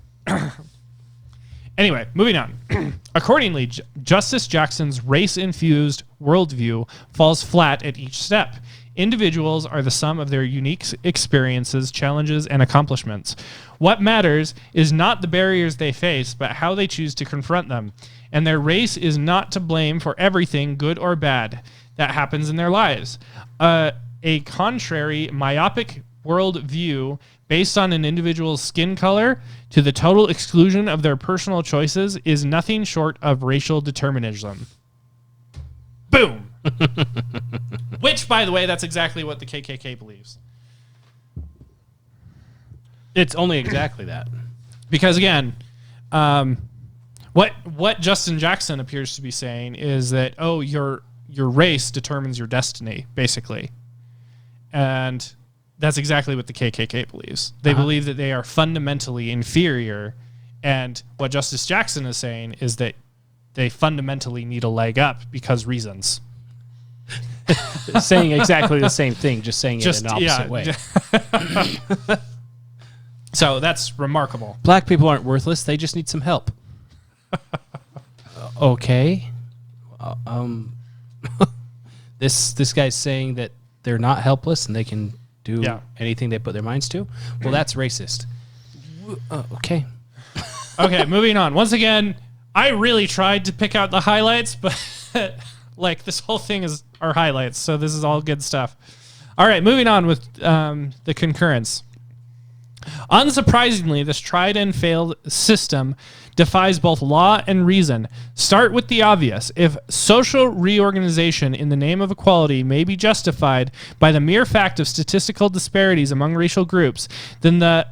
Anyway, moving on. Accordingly, Justice Jackson's race-infused worldview falls flat at each step. Individuals are the sum of their unique experiences, challenges, and accomplishments. What matters is not the barriers they face, but how they choose to confront them. And their race is not to blame for everything, good or bad, that happens in their lives. A contrary, myopic worldview based on an individual's skin color to the total exclusion of their personal choices is nothing short of racial determinism. Boom! Which, by the way, that's exactly what the KKK believes. It's only exactly that. Because, again, what Justin Jackson appears to be saying is that, your race determines your destiny, basically. And that's exactly what the KKK believes. They believe that they are fundamentally inferior, and what Justice Jackson is saying is that they fundamentally need a leg up because reasons. Saying exactly the same thing, just saying it in an opposite way. So that's remarkable. Black people aren't worthless. They just need some help. Okay. This guy's saying that they're not helpless and they can do anything they put their minds to. Well, that's racist. Okay. Okay, moving on. Once again, I really tried to pick out the highlights, but this whole thing is our highlights, so this is all good stuff. All right, moving on with the concurrence. Unsurprisingly, this tried and failed system defies both law and reason. Start with the obvious. If social reorganization in the name of equality may be justified by the mere fact of statistical disparities among racial groups, then that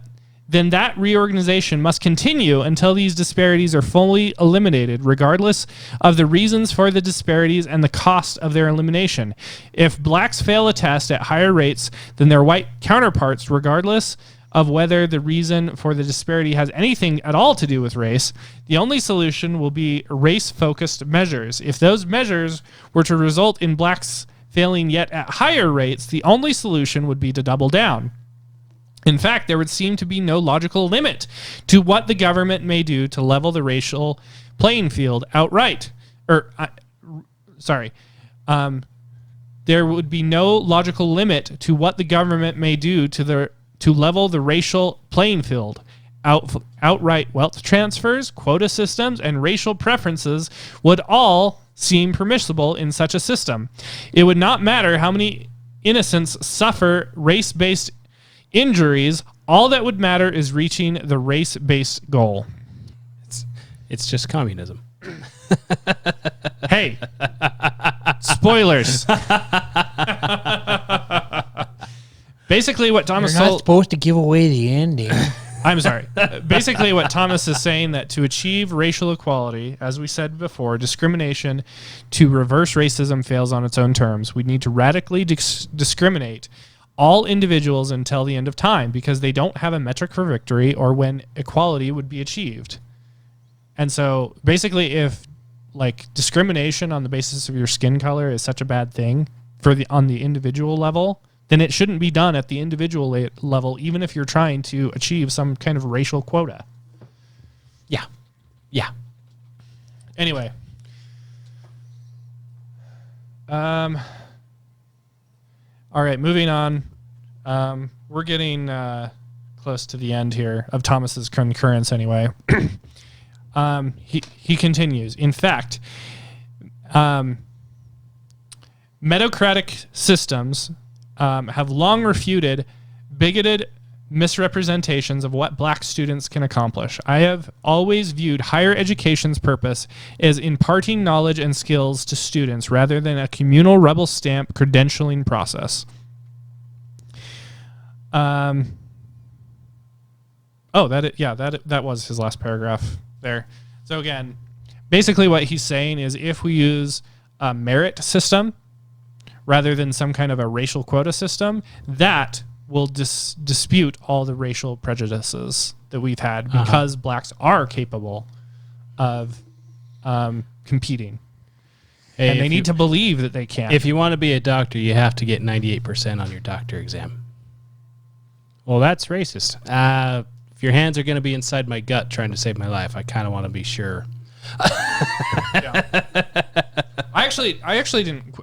reorganization must continue until these disparities are fully eliminated, regardless of the reasons for the disparities and the cost of their elimination. If blacks fail a test at higher rates than their white counterparts, regardless of whether the reason for the disparity has anything at all to do with race, the only solution will be race-focused measures. If those measures were to result in blacks failing yet at higher rates, the only solution would be to double down. In fact, there would seem to be no logical limit to what the government may do to level the racial playing field outright. There would be no logical limit to what the government may do to level the racial playing field. Outright wealth transfers, quota systems, and racial preferences would all seem permissible in such a system. It would not matter how many innocents suffer race-based injuries. All that would matter is reaching the race-based goal. It's just communism. Hey, spoilers. Basically, what Thomas You're not supposed to give away the ending. I'm sorry. Basically, what Thomas is saying that to achieve racial equality, as we said before, discrimination to reverse racism fails on its own terms. We need to radically discriminate all individuals until the end of time because they don't have a metric for victory or when equality would be achieved. And so, basically, if like discrimination on the basis of your skin color is such a bad thing on the individual level, then it shouldn't be done at the individual level, even if you're trying to achieve some kind of racial quota. Yeah. Yeah. Anyway. All right, moving on. We're getting close to the end here of Thomas's concurrence anyway. He continues. In fact, metocratic systems have long refuted bigoted misrepresentations of what black students can accomplish. I have always viewed higher education's purpose as imparting knowledge and skills to students rather than a communal rubber stamp credentialing process. That was his last paragraph there. So again, basically what he's saying is if we use a merit system rather than some kind of a racial quota system, that will dispute all the racial prejudices that we've had because blacks are capable of competing. Hey, and they need to believe that they can. If you want to be a doctor, you have to get 98% on your doctor exam. Well, that's racist. If your hands are going to be inside my gut trying to save my life, I kind of want to be sure. Yeah. I actually didn't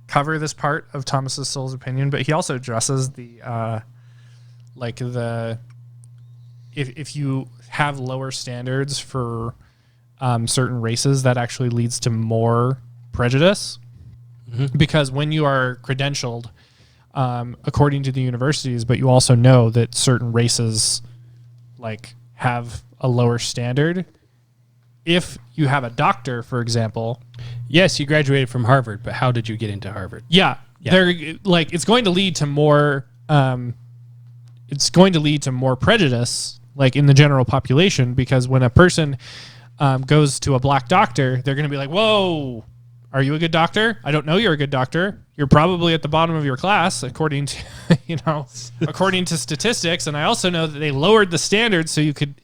cover this part of Thomas's soul's opinion, but he also addresses the if you have lower standards for certain races, that actually leads to more prejudice, because when you are credentialed according to the universities, but you also know that certain races like have a lower standard. If you have a doctor, for example, yes, you graduated from Harvard, but how did you get into Harvard? Yeah. They're like, it's going to lead to more prejudice, like in the general population, because when a person goes to a black doctor, they're going to be like, whoa, are you a good doctor? I don't know you're a good doctor. You're probably at the bottom of your class, according to, according to statistics. And I also know that they lowered the standards so you could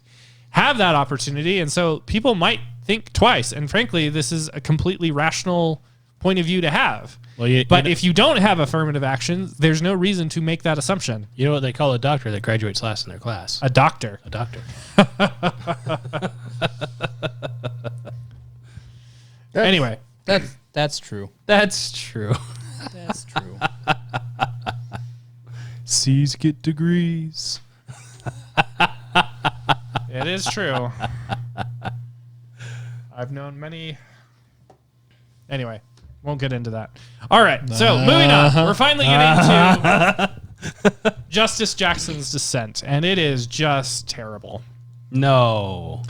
have that opportunity. And so people might think twice. And frankly, this is a completely rational point of view to have. Well, if you don't have affirmative action, there's no reason to make that assumption. You know what they call a doctor that graduates last in their class? A doctor. A doctor. Anyway. That's true. That's true. That's true. C's get degrees. It is true. I've known many. Anyway, won't get into that. All right, so moving on. We're finally getting to Justice Jackson's dissent, and it is just terrible. No,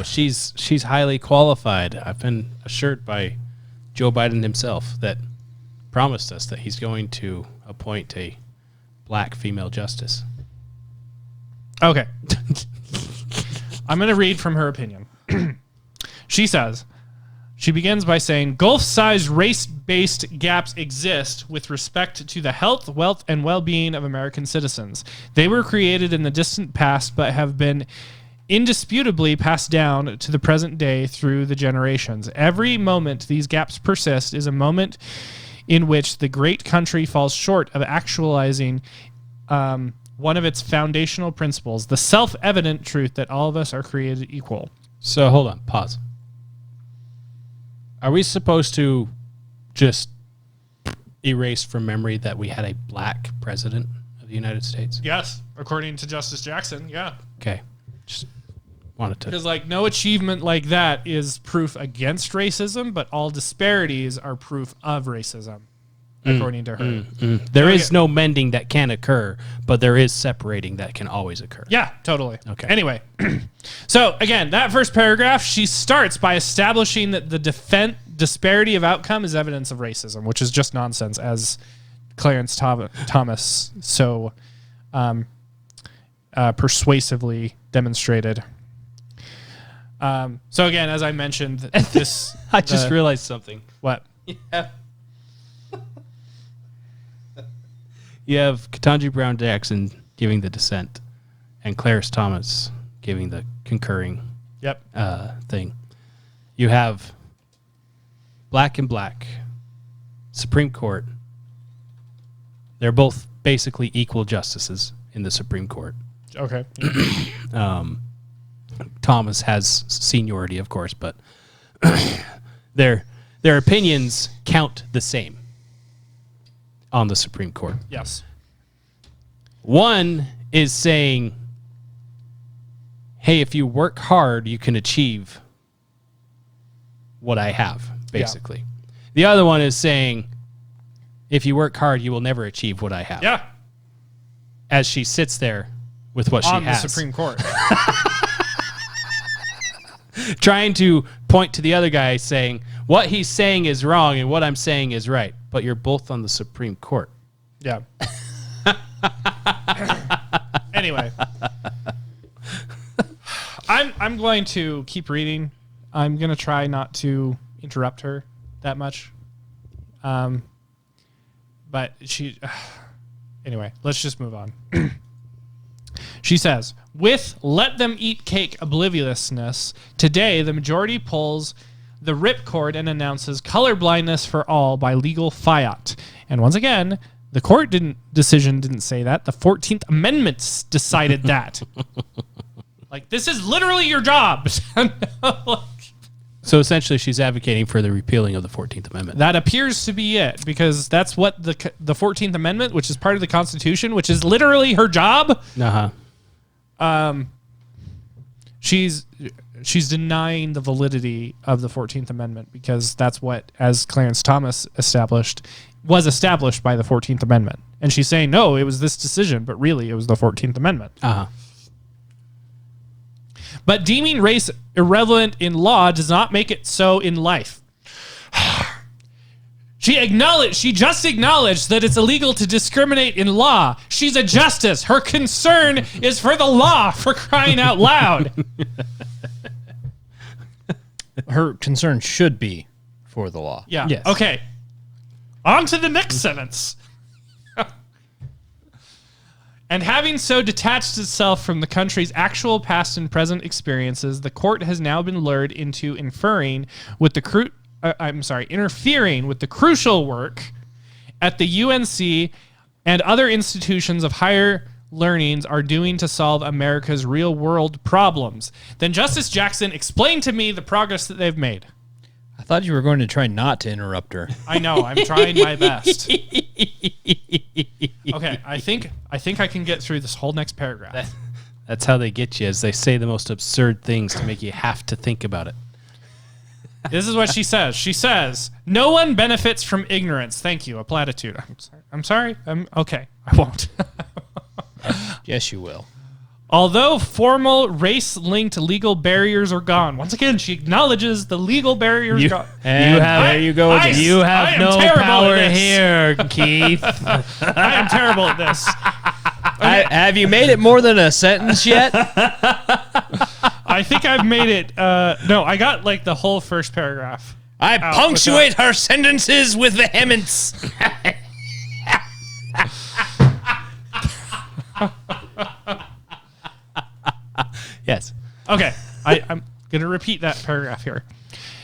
she's highly qualified. I've been assured by Joe Biden himself that promised us that he's going to appoint a black female justice. Okay. I'm going to read from her opinion. She says, she begins by saying, Gulf-sized race-based gaps exist with respect to the health, wealth, and well-being of American citizens. They were created in the distant past, but have been indisputably passed down to the present day through the generations. Every moment these gaps persist is a moment in which the great country falls short of actualizing one of its foundational principles, the self-evident truth that all of us are created equal. So hold on, pause. Are we supposed to just erase from memory that we had a black president of the United States? Yes, according to Justice Jackson, yeah. Okay. Just wanted to. Because like no achievement like that is proof against racism, but all disparities are proof of racism, according to her. There is no mending that can occur, but there is separating that can always occur. Yeah, totally. Okay. Anyway, so again, that first paragraph, she starts by establishing that the disparity of outcome is evidence of racism, which is just nonsense, as Clarence Thomas so persuasively demonstrated. So again, as I mentioned, this I just realized something. What? Yeah. You have Ketanji Brown Jackson giving the dissent, and Clarence Thomas giving the concurring. Yep. Thing. You have Black and Black, Supreme Court. They're both basically equal justices in the Supreme Court. Okay. Thomas has seniority, of course, but their opinions count the same on the Supreme Court. Yes. One is saying, hey, if you work hard, you can achieve what I have, basically. Yeah. The other one is saying, if you work hard, you will never achieve what I have. Yeah. As she sits there with what she has. On the Supreme Court. Trying to point to the other guy saying, what he's saying is wrong and what I'm saying is right. But you're both on the Supreme Court. Yeah. Anyway. I'm going to keep reading. I'm going to try not to interrupt her that much. But she... Anyway, let's just move on. She says, with let them eat cake obliviousness, today the majority pulls the ripcord and announces colorblindness for all by legal fiat. And once again, the court decision didn't say that. The 14th Amendment decided that. Like, this is literally your job. So essentially she's advocating for the repealing of the 14th Amendment. That appears to be it, because that's what the 14th Amendment, which is part of the Constitution, which is literally her job. She's denying the validity of the 14th Amendment, because that's what, as Clarence Thomas was established by the 14th Amendment. And she's saying, no, it was this decision, but really it was the 14th Amendment. But deeming race irrelevant in law does not make it so in life. She just acknowledged that it's illegal to discriminate in law. She's a justice. Her concern is for the law, for crying out loud. Her concern should be for the law. Yeah. Yes. Okay. On to the next sentence. And having so detached itself from the country's actual past and present experiences, the court has now been lured into interfering with the crucial work at the UNC and other institutions of higher learnings are doing to solve America's real world problems. Then Justice Jackson, explain to me the progress that they've made. I thought you were going to try not to interrupt her. I know. I'm trying my best. Okay, I think I can get through this whole next paragraph. That's how they get you, is they say the most absurd things to make you have to think about it. This is what she says. She says, no one benefits from ignorance. Thank you. A platitude. I'm sorry. Okay. I won't. Yes, you will. Although formal race-linked legal barriers are gone. Once again, she acknowledges the legal barriers are gone. There you go again. You have no power here, Keith. I am terrible at this. Have you made it more than a sentence yet? I think I've made it. No, I got like the whole first paragraph. I punctuate her sentences with vehemence. Yes. Okay. I'm going to repeat that paragraph here.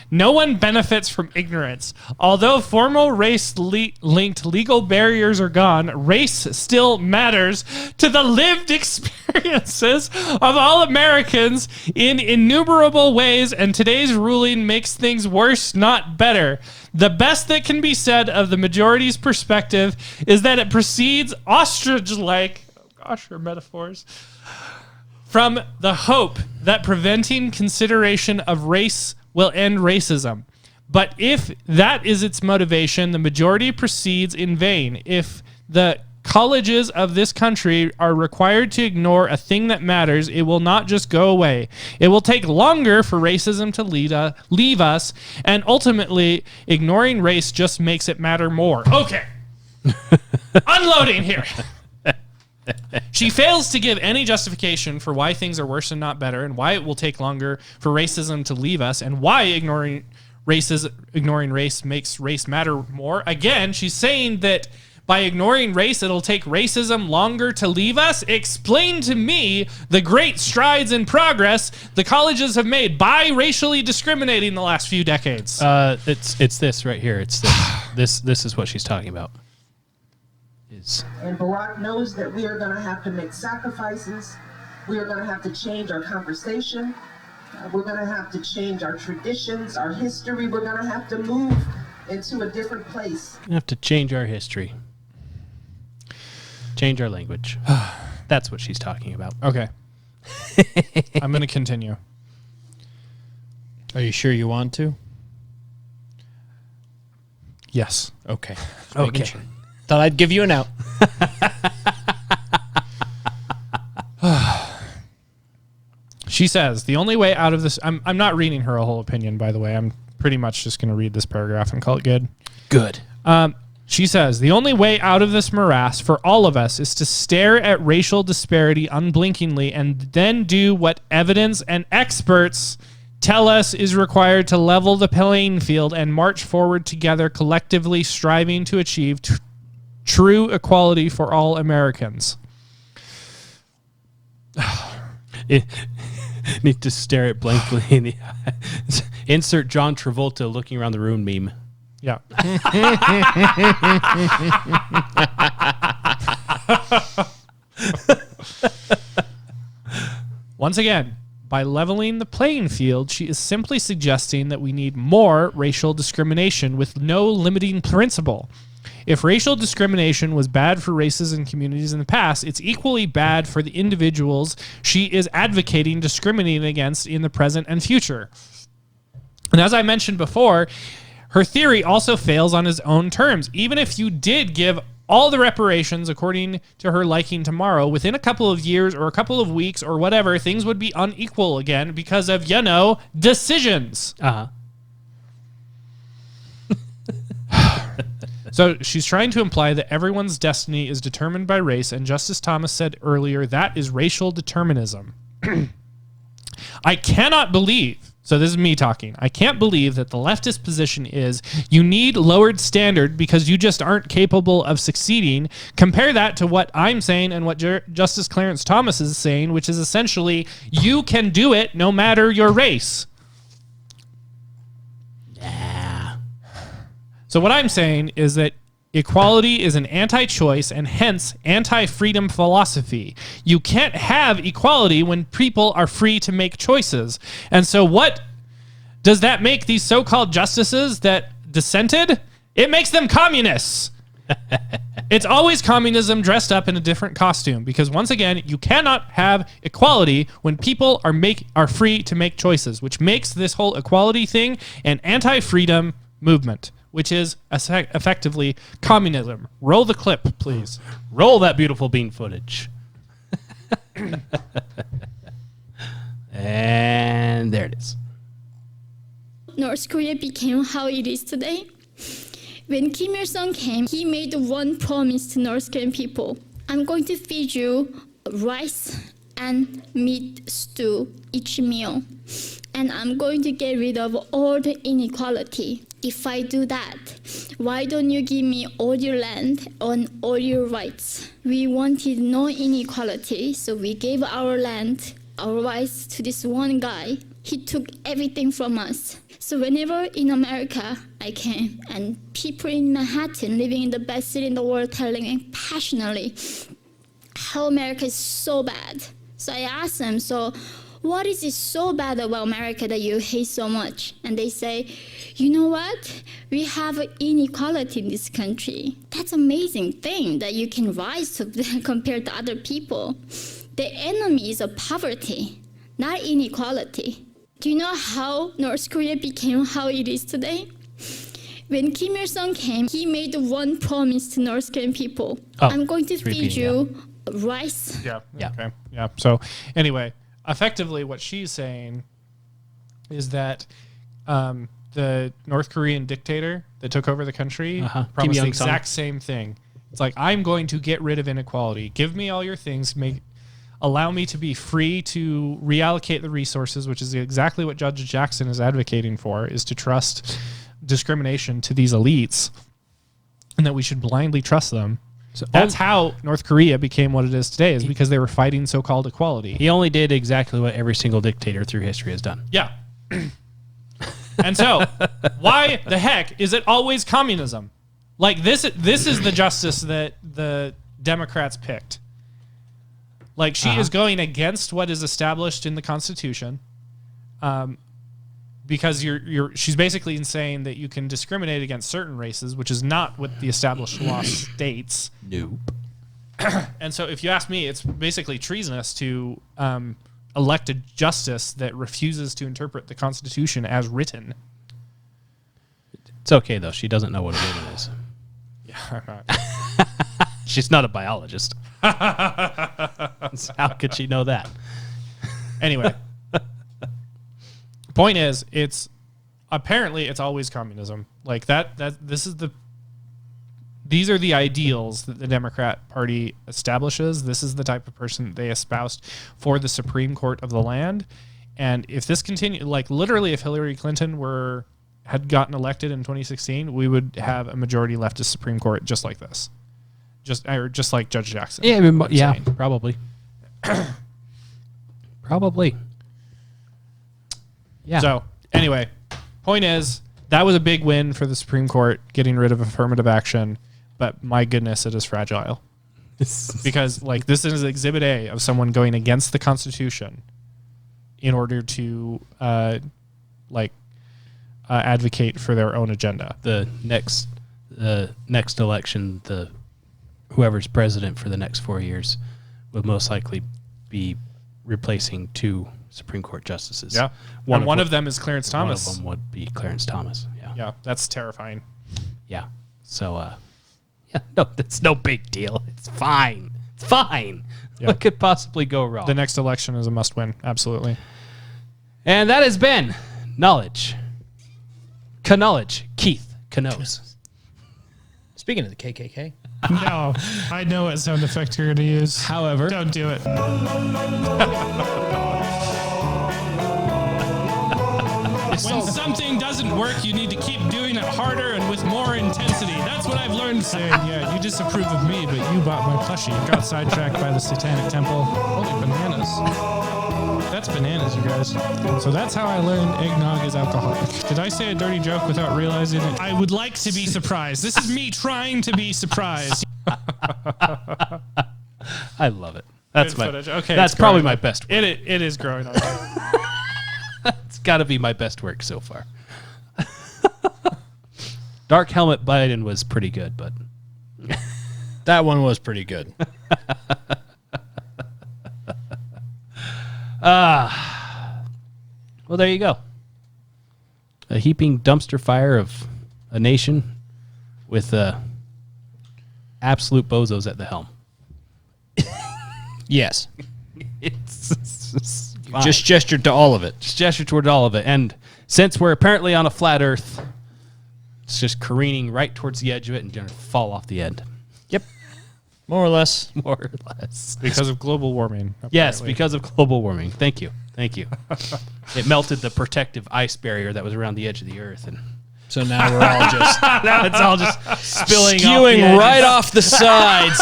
No one benefits from ignorance. Although formal race-linked legal barriers are gone, race still matters to the lived experiences of all Americans in innumerable ways, and today's ruling makes things worse, not better. The best that can be said of the majority's perspective is that it proceeds ostrich-like, oh gosh, her metaphors, from the hope that preventing consideration of race will end racism. But if that is its motivation, the majority proceeds in vain. If the colleges of this country are required to ignore a thing that matters, it will not just go away. It will take longer for racism to leave us, and ultimately, ignoring race just makes it matter more. Okay. Unloading here. She fails to give any justification for why things are worse and not better, and why it will take longer for racism to leave us, and why ignoring race makes race matter more. Again, she's saying that by ignoring race, it'll take racism longer to leave us. Explain to me the great strides in progress the colleges have made by racially discriminating the last few decades. It's this right here. It's this. This is what she's talking about. And Barack knows that we are going to have to make sacrifices. We are going to have to change our conversation. We're going to have to change our traditions, our history. We're going to have to move into a different place. We have to change our history. Change our language. That's what she's talking about. Okay. I'm going to continue. Are you sure you want to? Yes. Okay. Okay. Sure. Thought I'd give you an out. She says, the only way out of this... I'm not reading her a whole opinion, by the way. I'm pretty much just going to read this paragraph and call it good. Good. She says, the only way out of this morass for all of us is to stare at racial disparity unblinkingly and then do what evidence and experts tell us is required to level the playing field and march forward together, collectively striving to achieve true equality for all Americans. Need to stare it blankly in the eye. Insert John Travolta looking around the room meme. Yeah. Once again, by leveling the playing field, she is simply suggesting that we need more racial discrimination with no limiting principle. If racial discrimination was bad for races and communities in the past, it's equally bad for the individuals she is advocating discriminating against in the present and future. And as I mentioned before, her theory also fails on its own terms. Even if you did give all the reparations according to her liking tomorrow, within a couple of years or a couple of weeks or whatever, things would be unequal again because of, decisions. Uh-huh. So she's trying to imply that everyone's destiny is determined by race, and Justice Thomas said earlier that is racial determinism. I cannot believe, so this is me talking, I can't believe that the leftist position is you need lowered standard because you just aren't capable of succeeding. Compare that to what I'm saying and what Justice Clarence Thomas is saying, which is essentially you can do it no matter your race. So what I'm saying is that equality is an anti-choice and hence anti-freedom philosophy. You can't have equality when people are free to make choices. And so what does that make these so-called justices that dissented? It makes them communists. It's always communism dressed up in a different costume because once again, you cannot have equality when people are free to make choices, which makes this whole equality thing an anti-freedom movement, which is effectively communism. Roll the clip, please. Roll that beautiful bean footage. And there it is. North Korea became how it is today. When Kim Il-sung came, he made one promise to North Korean people. I'm going to feed you rice and meat stew each meal. And I'm going to get rid of all the inequality. If I do that, why don't you give me all your land and all your rights? We wanted no inequality, so we gave our land, our rights to this one guy. He took everything from us. So whenever in America I came, and people in Manhattan living in the best city in the world telling me passionately how America is so bad. So I asked them, so what is it so bad about America that you hate so much? And they say, you know what? We have inequality in this country. That's an amazing thing that you can rise to compared to other people. The enemy is poverty, not inequality. Do you know how North Korea became how it is today? When Kim Il-sung came, he made one promise to North Korean people. I'm going to feed you rice. Yeah. Okay. Yeah. So anyway, effectively what she's saying is that the North Korean dictator that took over the country promised the exact same thing. It's like, I'm going to get rid of inequality. Give me all your things. Allow me to be free to reallocate the resources, which is exactly what Judge Jackson is advocating for, is to trust discrimination to these elites and that we should blindly trust them. So that's how North Korea became what it is today, is because they were fighting so-called equality. He only did exactly what every single dictator through history has done. Yeah. And so, why the heck is it always communism? Like, this is the justice that the Democrats picked. Like, she is going against what is established in the Constitution, because she's basically saying that you can discriminate against certain races, which is not what the established law states. Nope. And so, if you ask me, it's basically treasonous to elect a justice that refuses to interpret the Constitution as written. It's okay, though. She doesn't know what a woman is. Yeah, I'm not. She's not a biologist. How could she know that? Anyway. Point is, it's always communism. Like these are the ideals that the Democrat Party establishes. This is the type of person that they espoused for the Supreme Court of the land. And if this continued, like literally if Hillary Clinton had gotten elected in 2016, we would have a majority leftist Supreme Court just like this. Just like Judge Jackson. Yeah, probably. Probably. Yeah. So anyway, point is, that was a big win for the Supreme Court, getting rid of affirmative action. But my goodness, it is fragile. Because like this is Exhibit A of someone going against the Constitution in order to advocate for their own agenda. The next election, whoever's president for the next 4 years will most likely be replacing 2 Supreme Court justices. Yeah. One of them is Clarence Thomas. One of them would be Clarence Thomas. Yeah. Yeah, that's terrifying. Yeah. So, no, that's no big deal. It's fine. It's fine. Yeah. What could possibly go wrong? The next election is a must-win. Absolutely. And that has been Knowledge. Knowledge. Keith Knows. Speaking of the KKK. No, I know what sound effect you're going to use. However, don't do it. When something doesn't work, you need to keep doing it harder and with more intensity. That's what I've learned. Saying, yeah, you disapprove of me, but you bought my plushie. Got sidetracked by the Satanic Temple. Holy bananas. That's bananas, you guys. So that's how I learned eggnog is alcoholic. Did I say a dirty joke without realizing it? I would like to be surprised. This is me trying to be surprised. I love it. That's Good footage. Okay, that's probably my best work. It is growing on me. It's got to be my best work so far. Dark Helmet Biden was pretty good, but that one was pretty good. Well, there you go. A heaping dumpster fire of a nation with absolute bozos at the helm. Yes. It's just gestured to all of it. Just gestured toward all of it. And since we're apparently on a flat Earth, it's just careening right towards the edge of it and going to fall off the end. Yep. More or less. More or less. Because of global warming. Apparently. Yes, because of global warming. Thank you. Thank you. It melted the protective ice barrier that was around the edge of the Earth. And so now we're all just... now it's all just spilling skewing off right off the sides.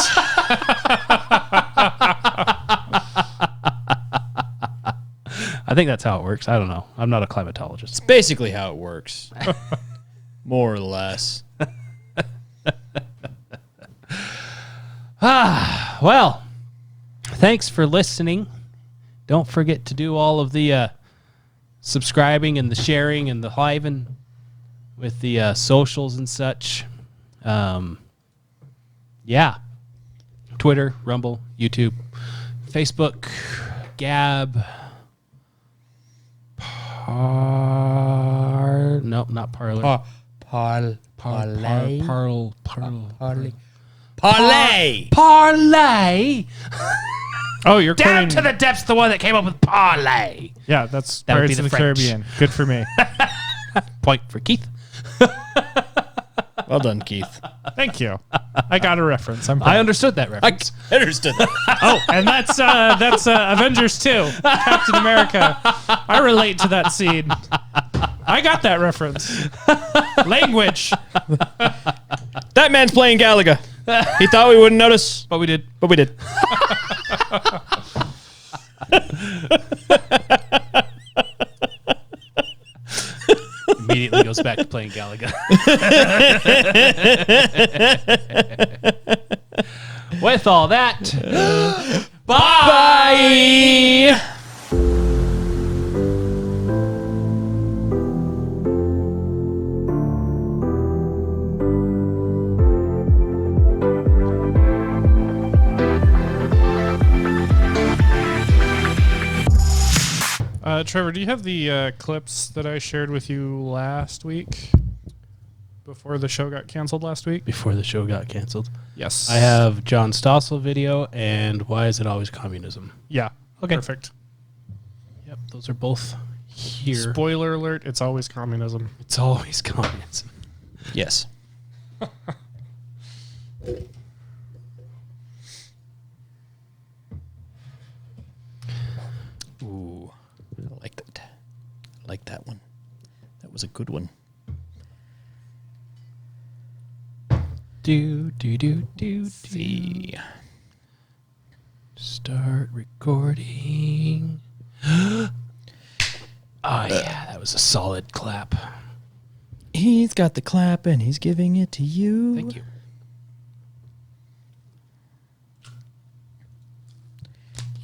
I think that's how it works. I don't know. I'm not a climatologist. It's basically how it works. More or less. Well, thanks for listening. Don't forget to do all of the subscribing and the sharing and the living with the socials and such. Yeah. Twitter, Rumble, YouTube, Facebook, Gab, nope, not Parler. Parlay. Parlay. Oh, you're Down quoting... to the depths, the one that came up with parlay. Yeah, that's That would be Pirates of the French. Caribbean. Good for me. Point for Keith. Well done, Keith. Thank you. I got a reference. I understood that reference. I understood that. Oh, and that's Avengers 2, Captain America. I relate to that scene. I got that reference. Language. That man's playing Galaga. He thought we wouldn't notice, but we did. But we did. Immediately goes back to playing Galaga. With all that, bye. Trevor, do you have the clips that I shared with you last week? Before the show got canceled last week? Before the show got canceled. Yes. I have John Stossel video and Why Is It Always Communism? Yeah. Okay. Perfect. Yep, those are both here. Spoiler alert, it's always communism. It's always communism. Yes. Ooh, I like that. I like that one. That was a good one. Do. See. Start recording. Oh, yeah, that was a solid clap. He's got the clap and he's giving it to you. Thank you.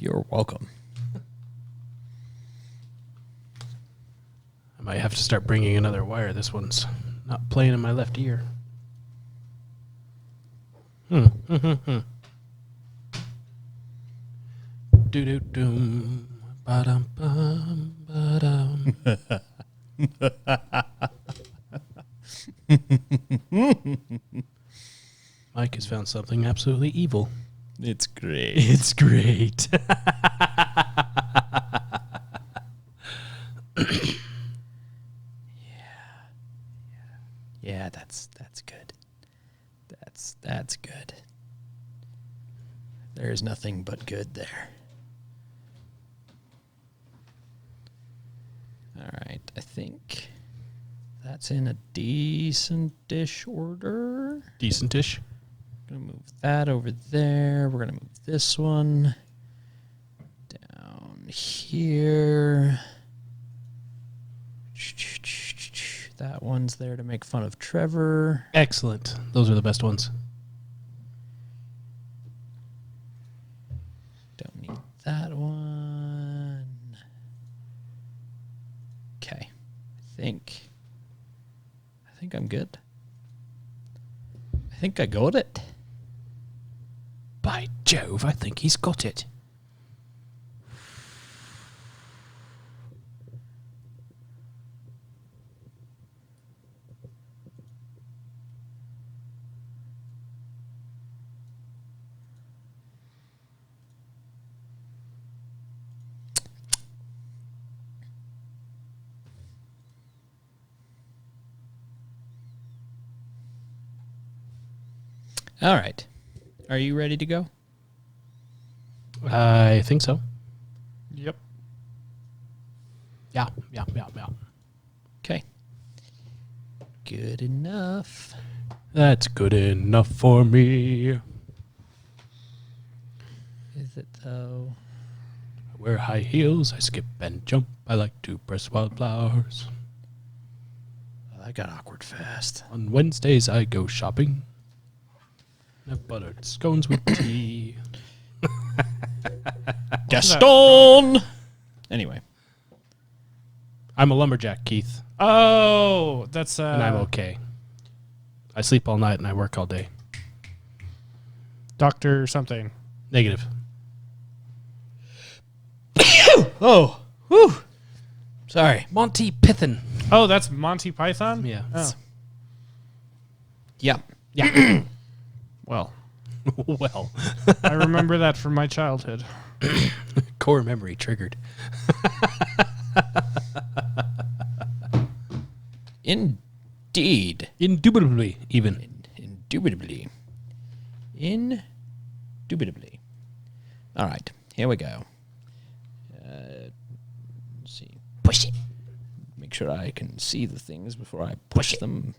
You're welcome. I might have to start bringing another wire. This one's not playing in my left ear. Do-do-doom. Ba-dum-bum. Ba-dum. Mike has found something absolutely evil. It's great. It's great. Yeah, that's good. That's good. There's nothing but good there. All right, I think that's in a decent-ish order. Decent-ish. Gonna move that over there. We're gonna move this one down here. That one's there to make fun of Trevor. Excellent. Those are the best ones. Don't need that one. Okay. I think I'm good. I think I got it. By Jove, I think he's got it. All right. Are you ready to go? I think so. Yep. Yeah. Okay. Good enough. That's good enough for me. Is it though? I wear high heels, I skip and jump, I like to press wildflowers. Well, that got awkward fast. On Wednesdays I go shopping. Have buttered scones with tea. Gaston! Anyway. I'm a lumberjack, Keith. Oh, that's... And I'm okay. I sleep all night and I work all day. Doctor something. Negative. Oh, whew. Sorry. Monty Python. Oh, that's Monty Python? Yeah. Oh. Yeah. Yeah. Well. Well. I remember that from my childhood. Core memory triggered. Indeed. Indubitably, even. Indubitably. Indubitably. All right, here we go. Let's see. Push it. Make sure I can see the things before I push them.